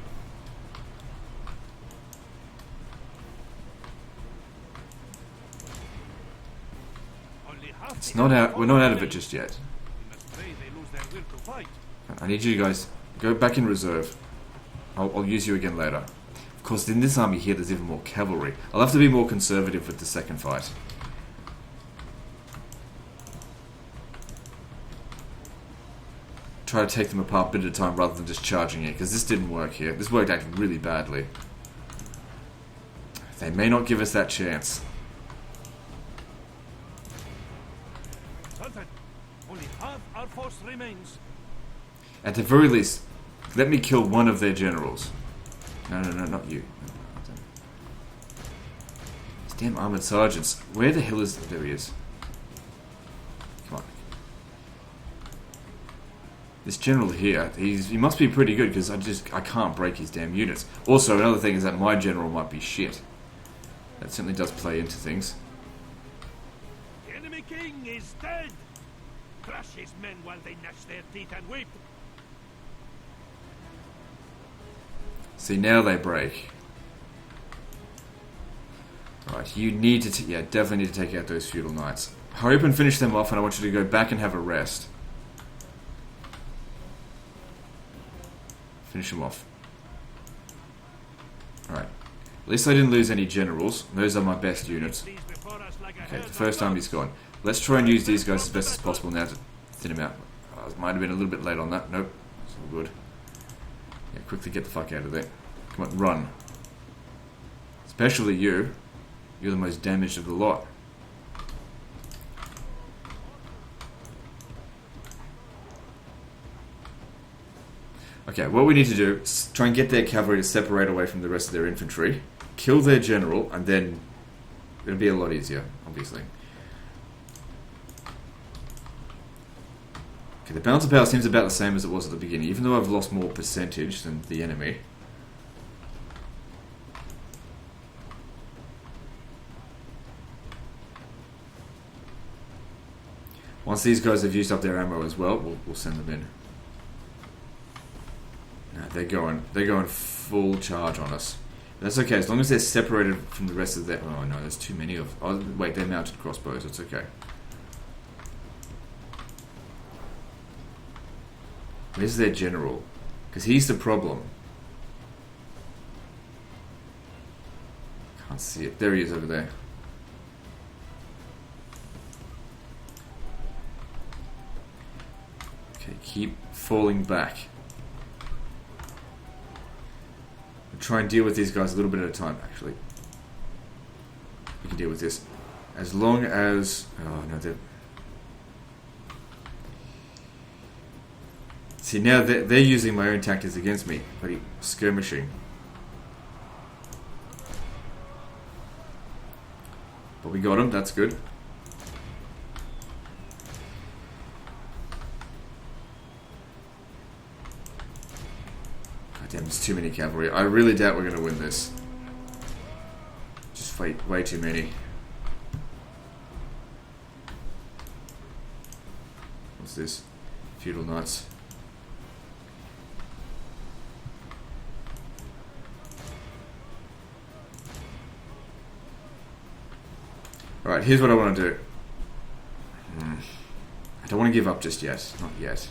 It's not out. We're not out of it just yet. I need you guys... Go back in reserve. I'll use you again later. Of course, in this army here, there's even more cavalry. I'll have to be more conservative with the second fight. try to take them apart bit at a time rather than just charging it, because this didn't work here. This worked actually really badly. They may not give us that chance. Sultan, only half our force remains. At the very least, let me kill one of their generals. No, not you. These damn armored sergeants. Where the hell is... There he is. Come on. This general here, he must be pretty good, because I can't break his damn units. Also, another thing is that my general might be shit. That certainly does play into things. The enemy king is dead. Crush his men while they gnash their teeth and weep. See, now they break. Right, you need to... yeah, definitely need to take out those feudal knights. Hurry up and finish them off, and I want you to go back and have a rest. Finish them off. Alright. At least I didn't lose any generals. Those are my best units. Okay, the first time he's gone. Let's try and use these guys as best as possible now to thin him out. I might have been a little bit late on that. Nope. It's all good. Yeah, quickly get the fuck out of there. Come on, run. Especially you. You're the most damaged of the lot. Okay, what we need to do is try and get their cavalry to separate away from the rest of their infantry, kill their general, and then it'll be a lot easier, obviously. Okay, the balance of power seems about the same as it was at the beginning, even though I've lost more percentage than the enemy. Once these guys have used up their ammo as well, we'll send them in. No, they're going full charge on us. That's okay, as long as they're separated from the rest of their... oh no, there's too many of... oh, wait, they're mounted crossbows, it's okay. Where's their general? Because he's the problem. Can't see it. There he is over there. Okay, keep falling back. Try and deal with these guys a little bit at a time, actually. We can deal with this. As long as... oh, no, they're... see, now they're using my own tactics against me. Bloody skirmishing. But we got them, that's good. Damn, there's too many cavalry. I really doubt we're going to win this. Just way too many. What's this? Feudal knights. Alright, here's what I want to do. I don't want to give up just yet. Not yet.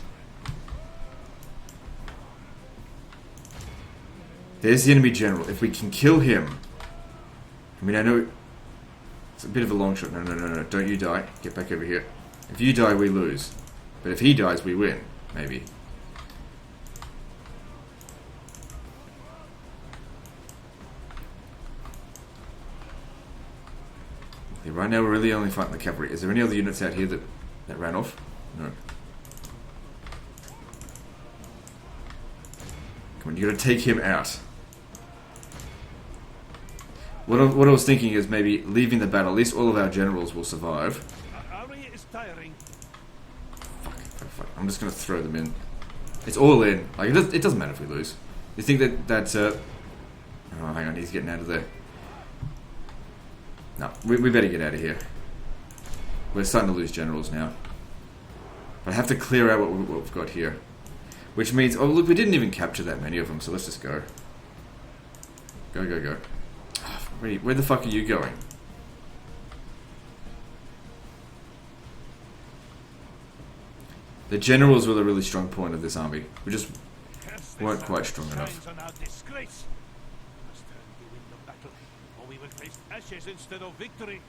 There's the enemy general. If we can kill him... I mean, I know... it's a bit of a long shot. No. Don't you die. Get back over here. If you die, we lose. But if he dies, we win. Maybe. Okay, right now we're really only fighting the cavalry. Is there any other units out here that ran off? No. Come on, you gotta take him out. What I was thinking is maybe leaving the battle. At least all of our generals will survive. Our army is tiring. Fuck. I'm just going to throw them in. It's all in. Like it doesn't matter if we lose. You think that oh, hang on. He's getting out of there. No, we better get out of here. We're starting to lose generals now. But I have to clear out what we've got here. Which means... oh, look, we didn't even capture that many of them, so let's just go. Go. Where the fuck are you going? The generals were the really strong point of this army. We just weren't quite strong enough. We will face ashes instead of victory.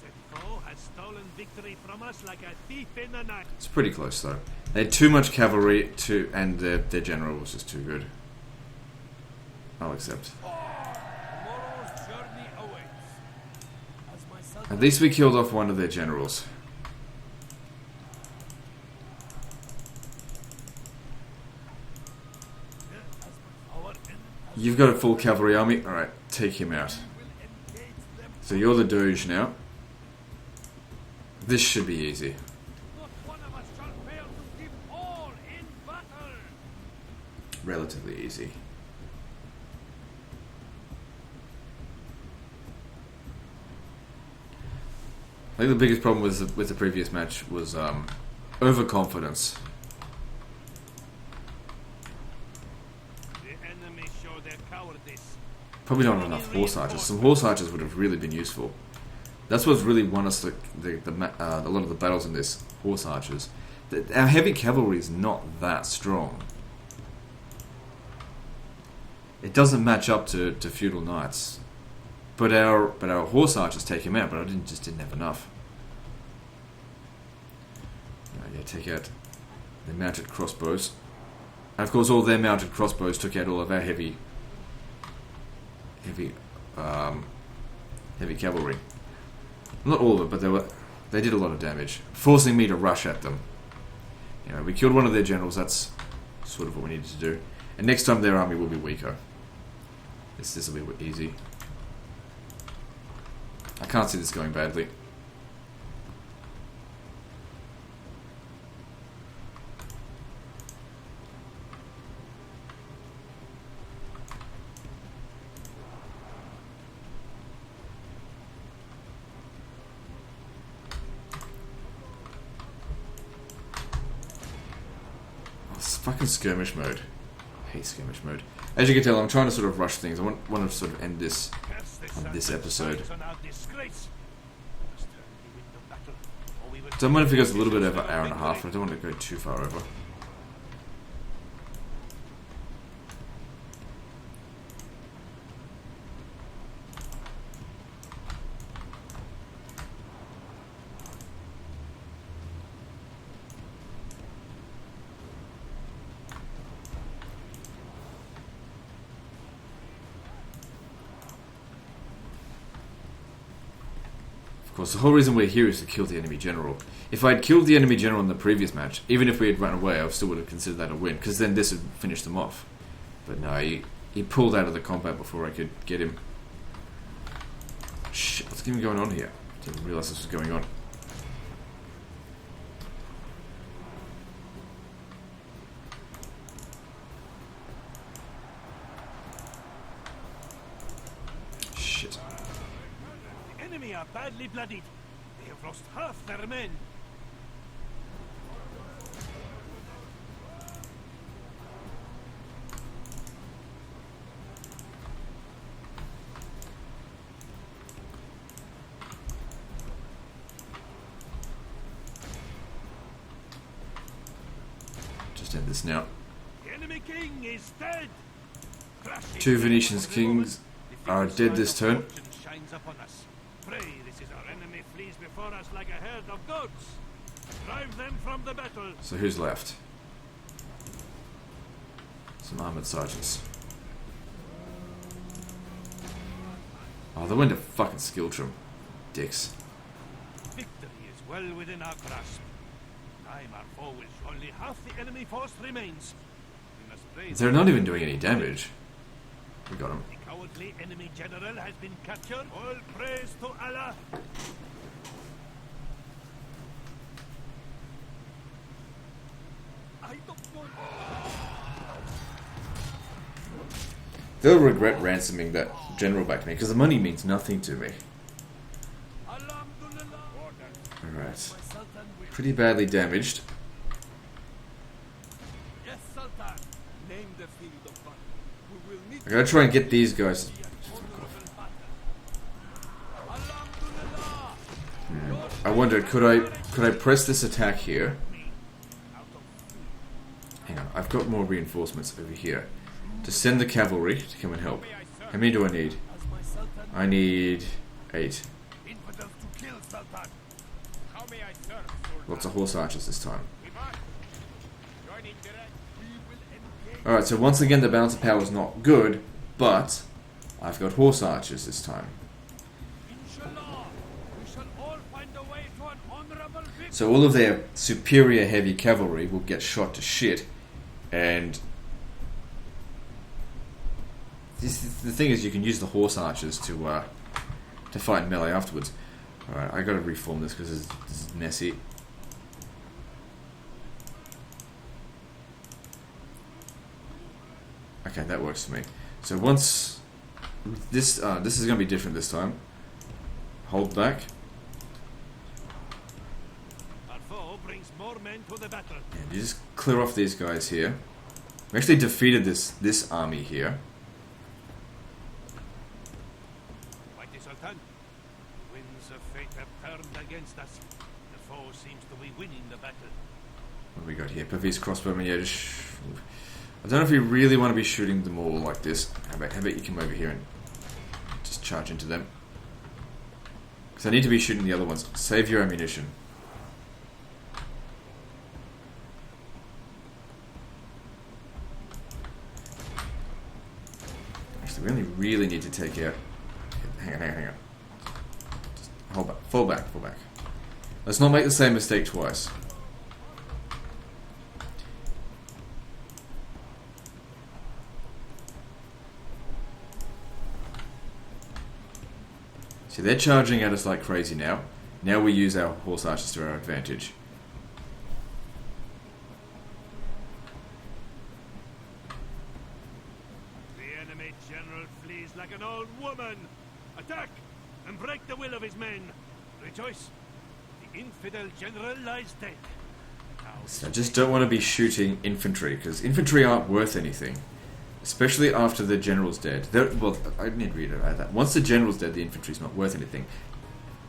Said foe has stolen victory from us like a thief in the night. It's pretty close though. They had too much cavalry and their general was just too good. I'll accept. Tomorrow's journey awaits. As my sultan At least we killed off one of their generals. You've got a full cavalry army. Alright, take him out. So you're the Doge now. This should be easy. not one of us shall fail to give all in battle. Relatively easy. I think the biggest problem with the previous match was overconfidence. The enemy show their cowardice. Probably not enough horse archers. Some horse archers would have really been useful. That's what's really won us a lot of the battles in this. Horse archers. Our heavy cavalry is not that strong. It doesn't match up to feudal knights. But our horse archers take him out. But I just didn't have enough. Yeah, take out the mounted crossbows. And of course, all their mounted crossbows took out all of our heavy cavalry. Not all of it, but they did a lot of damage, forcing me to rush at them. You know, we killed one of their generals. That's sort of what we needed to do. And next time their army will be weaker. This will be easy. I can't see this going badly. Fucking skirmish mode. I hate skirmish mode. As you can tell, I'm trying to sort of rush things. I want to sort of end this on this episode. Don't mind if it goes a little bit over an hour and a half, but I don't want to go too far over. Of course, the whole reason we're here is to kill the enemy general. If I had killed the enemy general in the previous match, even if we had run away, I still would have considered that a win, because then this would finish them off. But no, he pulled out of the combat before I could get him. Shit, what's even going on here? Didn't realise this was going on. Shit. The enemy are badly bloodied. They have lost half their men. Just end this now. The enemy king is dead. Crashing 2 Venetian kings the are dead this sign turn. of fortune shines upon us. Pray, this is our enemy flees before us like a herd of goats. Drive them from the battle. So who's left? Some armoured sergeants. Oh, they went to fucking Skiltrim. Dicks. Victory is well within our grasp. Time our foe will show only half the enemy force remains. We must pray They're not even doing any damage. We got him. the cowardly enemy general has been captured. All praise to Allah. I don't want. They'll regret ransoming that general back to me, because the money means nothing to me. Alhamdulillah. Alright. My sultan will. Pretty badly damaged. Yes, sultan. Name the field of battle. We will meet. I gotta try and get these guys. Alhamdulillah. I wonder, could I press this attack here? Hang on, I've got more reinforcements over here. To send the cavalry to come and help. How many do I need? As my sultan. I need 8. Infidels to kill, Sultan. How may I serve, Sultan? Lots of horse archers this time. We march. Joining direct. We will engage. Alright, so once again the balance of power is not good, but I've got horse archers this time. Inshallah, we shall all find a way to an honorable victory. So all of their superior heavy cavalry will get shot to shit, and the thing is, you can use the horse archers to fight melee afterwards. Alright, I gotta reform this because this is messy. Okay, that works for me. So once this is gonna be different this time. Hold back. Our foe brings more men to the battle. And you just clear off these guys here. We actually defeated this army here. Mighty Sultan, winds of fate have turned against us. The foe seems to be winning the battle. What do we got here? Pervy's crossbowmen. Yeah, I don't know if you really want to be shooting them all like this. How about you come over here and just charge into them? Because I need to be shooting the other ones. Save your ammunition. Actually, we only really need to take out... Hang on. Just hold back. Fall back. Let's not make the same mistake twice. See, they're charging at us like crazy now. Now we use our horse archers to our advantage. The enemy general flees like an old woman. Attack and break the will of his men. Rejoice. The infidel general lies dead. So I just don't want to be shooting infantry, because infantry aren't worth anything. Especially after the general's dead. Well, I need to read about that. Once the general's dead, the infantry's not worth anything.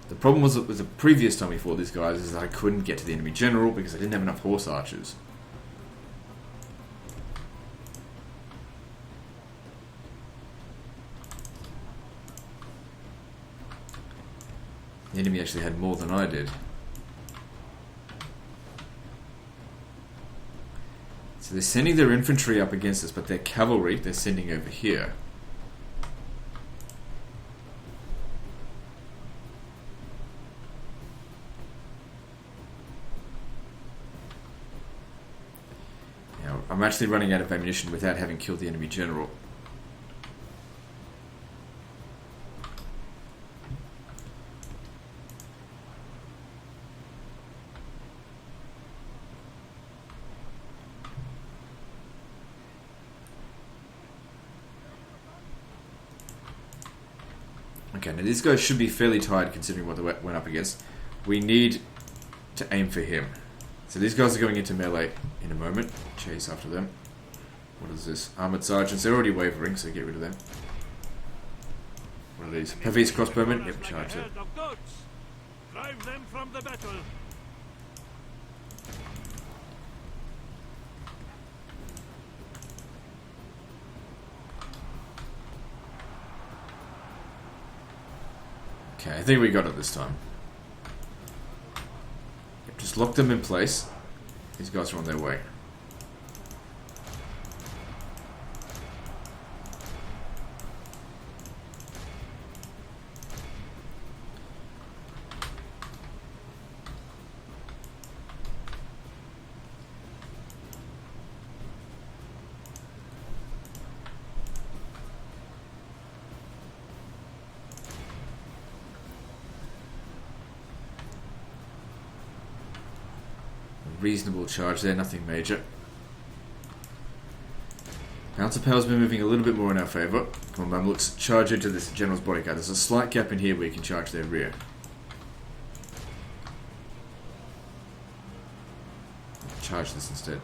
The problem was the previous time we fought these guys is that I couldn't get to the enemy general because I didn't have enough horse archers. The enemy actually had more than I did. So they're sending their infantry up against us, but their cavalry they're sending over here. Now, I'm actually running out of ammunition without having killed the enemy general. Okay, now these guys should be fairly tired considering what they went up against. We need to aim for him. So these guys are going into melee in a moment. Chase after them. What is this? Armored sergeants. They're already wavering, so get rid of them. What are these? Pervy's crossbowmen. Yep, charge them. Drive them from the battle. Okay, I think we got it this time. Yep, just lock them in place. These guys are on their way. Reasonable charge there, nothing major. Balance of power's been moving a little bit more in our favour. Come on, Mamluks, charge into this general's bodyguard. There's a slight gap in here where you can charge their rear. Charge this instead.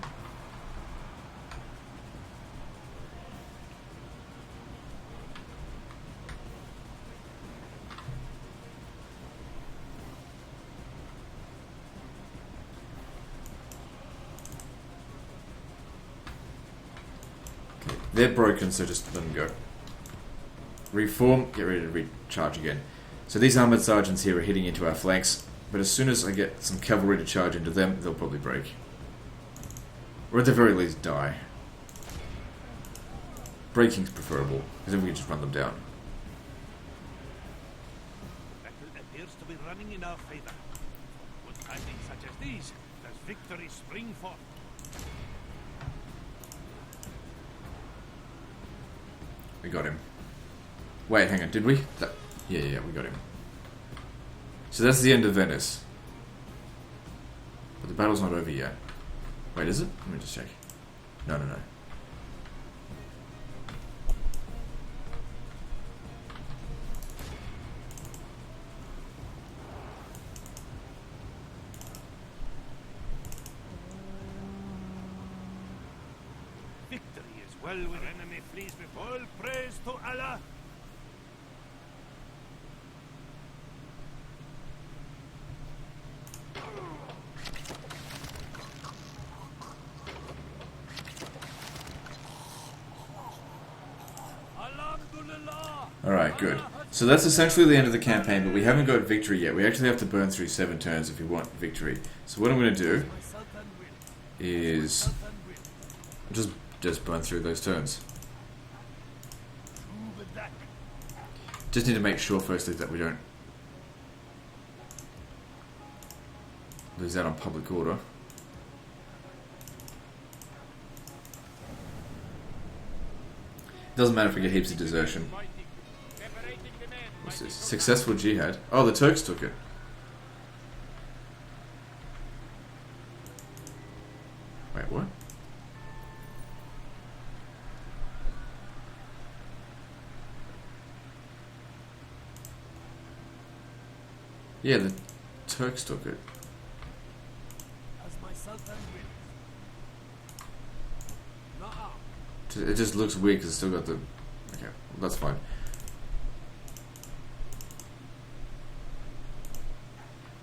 They're broken, so just let them go. Reform, get ready to recharge again. So these armoured sergeants here are hitting into our flanks, but as soon as I get some cavalry to charge into them, they'll probably break. Or at the very least die. Breaking's preferable, because then we can just run them down. Battle appears to be running in our favor. With tidings such as these, does victory spring forth. We got him. Wait, hang on, did we? Yeah, we got him. So that's the end of Venice. But the battle's not over yet. Wait, is it? Let me just check. No. Victory is well with enemy flees before. All praise to Allah. Alright, good. So that's essentially the end of the campaign, but we haven't got victory yet. We actually have to burn through 7 turns if we want victory. So what I'm going to do is just burn through those turns. Just need to make sure firstly that we don't lose out on public order. Doesn't matter if we get heaps of desertion. What's this? Successful jihad. Oh, the Turks took it. Wait, what? Yeah, the Turks took it. It just looks weird because it's still got the... Okay, well, that's fine.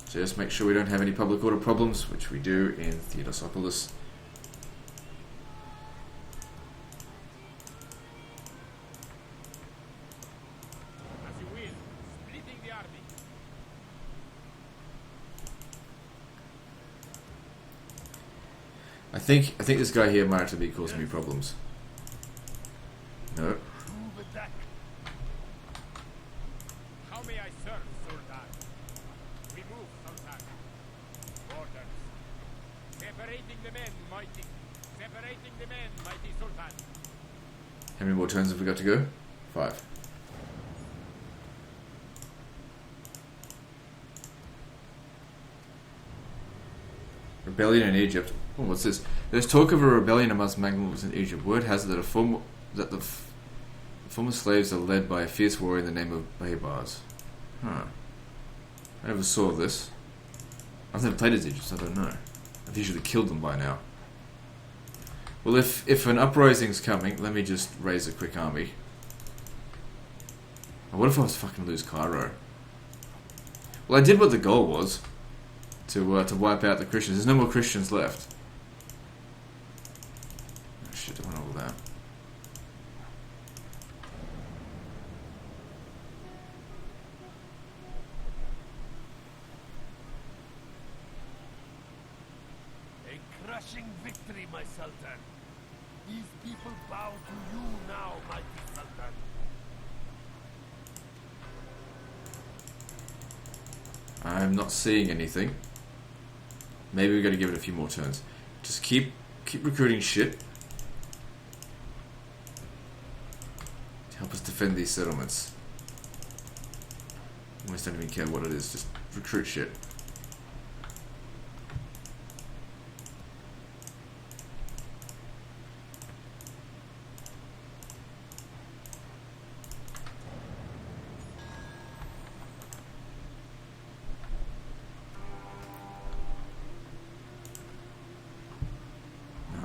So just make sure we don't have any public order problems, which we do in Theodosopolis. As you will, splitting the army. I think this guy here might actually be causing me problems. No. How may I serve, Sultan? Remove, Sultan. Orders. Separating the men, mighty. Separating the men, mighty Sultan. How many more turns have we got to go? 5. Rebellion in Egypt. Oh, what's this? There's talk of a rebellion amongst Magnals in Egypt. Word has it that the former slaves are led by a fierce warrior in the name of Baybars. Huh. I never saw this. I've never played as Egypt, so I don't know. I've usually killed them by now. Well, if an uprising's coming, let me just raise a quick army. Oh, what if I was fucking lose Cairo? Well, I did what the goal was. To wipe out the Christians. There's no more Christians left. Oh shit, I want all that. A crushing victory, my Sultan. These people bow to you now, mighty Sultan. I'm not seeing anything. Maybe we got to give it a few more turns. Just keep recruiting shit to help us defend these settlements. Almost don't even care what it is. Just recruit shit.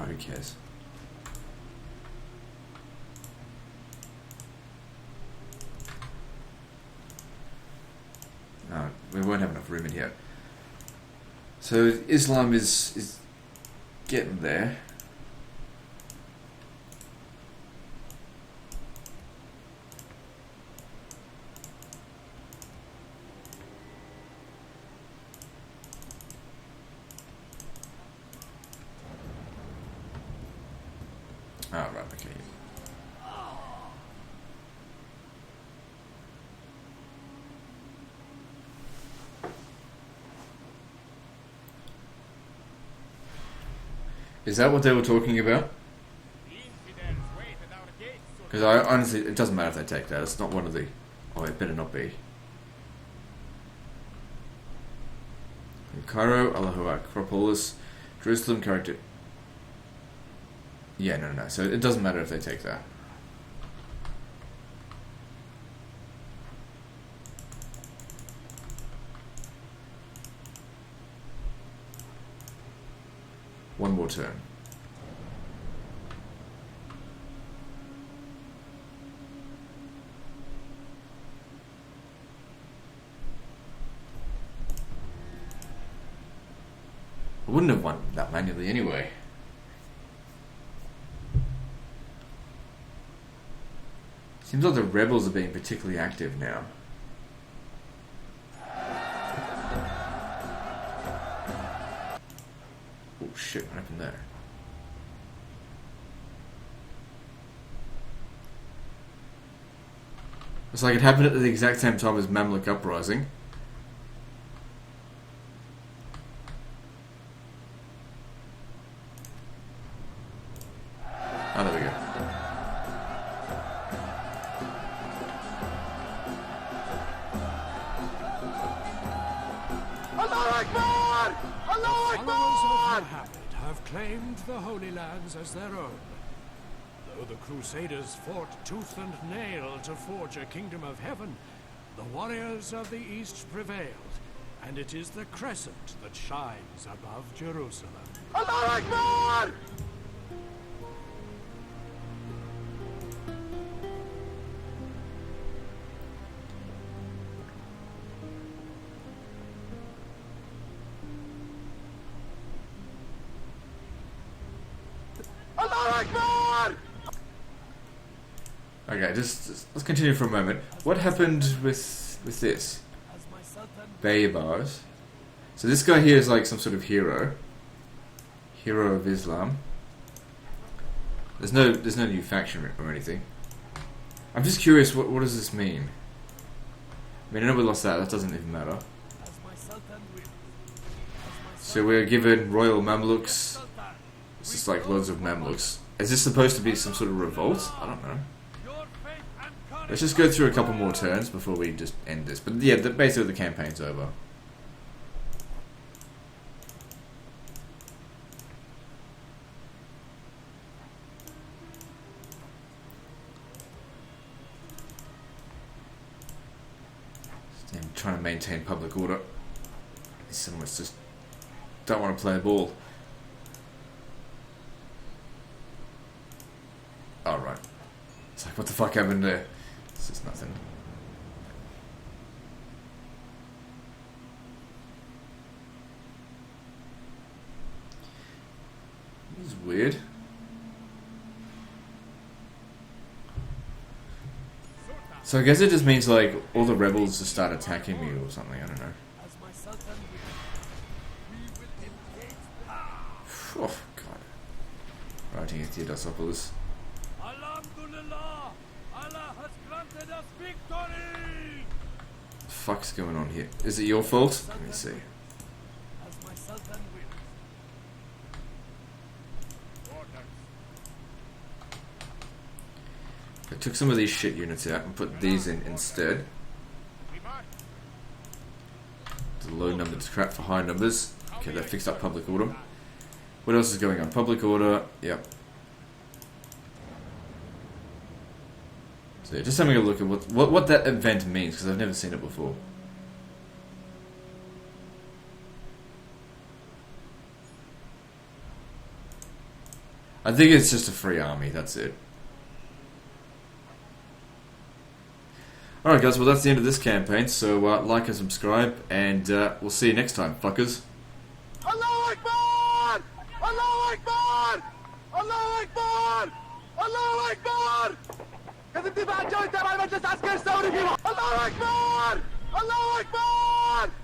Who cares? No, we won't have enough room in here. So Islam is getting there. okay. Is that what they were talking about? The infidels wait at our gates, Because I honestly, it doesn't matter if they take that. It's not one of the. Oh, it better not be. Cairo, Allahu Akbar, Jerusalem character. Yeah, no. So it doesn't matter if they take that. One more turn. I wouldn't have won that manually anyway. Seems like the rebels are being particularly active now. Oh shit, what happened there? It's like it happened at the exact same time as Mamluk Uprising. Oh, there we go. Allahu Akbar! Allahu Followers of Muhammad have claimed the Holy Lands as their own. Though the Crusaders fought tooth and nail to forge a kingdom of heaven, the warriors of the East prevailed, and it is the crescent that shines above Jerusalem. Allahu Akbar! Allahu Akbar! Okay, just let's continue for a moment. What happened with this? Baybars. So this guy here is like some sort of hero. Hero of Islam. There's no new faction or anything. I'm just curious, what does this mean? I mean, I know we lost that doesn't even matter. So we're given royal Mamluks. It's just like loads of Mamluks. Is this supposed to be some sort of revolt? I don't know. Let's just go through a couple more turns before we just end this. But yeah, basically the campaign's over. I'm trying to maintain public order. Some of us just don't want to play ball. Oh, right. It's like, what the fuck happened there? It's just nothing. This is weird. So I guess it just means like all the rebels just start attacking me or something, I don't know. Oh, God. Writing at Theodosopoulos. Alhamdulillah! Allah has granted us victory! What the fuck's going on here? Is it your fault? Let me see. As my Sultan wills. I took some of these shit units out and put these in instead. We march. The low numbers crap for high numbers. Okay, that fixed up public order. What else is going on? Public order, yep. So yeah, just having a look at what that event means, because I've never seen it before. I think it's just a free army, that's it. Alright guys, well that's the end of this campaign, so like and subscribe, and we'll see you next time, fuckers. Allahu Akbar! Allahu Akbar! Allahu Akbar! Allahu Akbar! كذب دفاع الجوي تبع المجلس العسكري السعودي في الله اكبر! الله اكبر!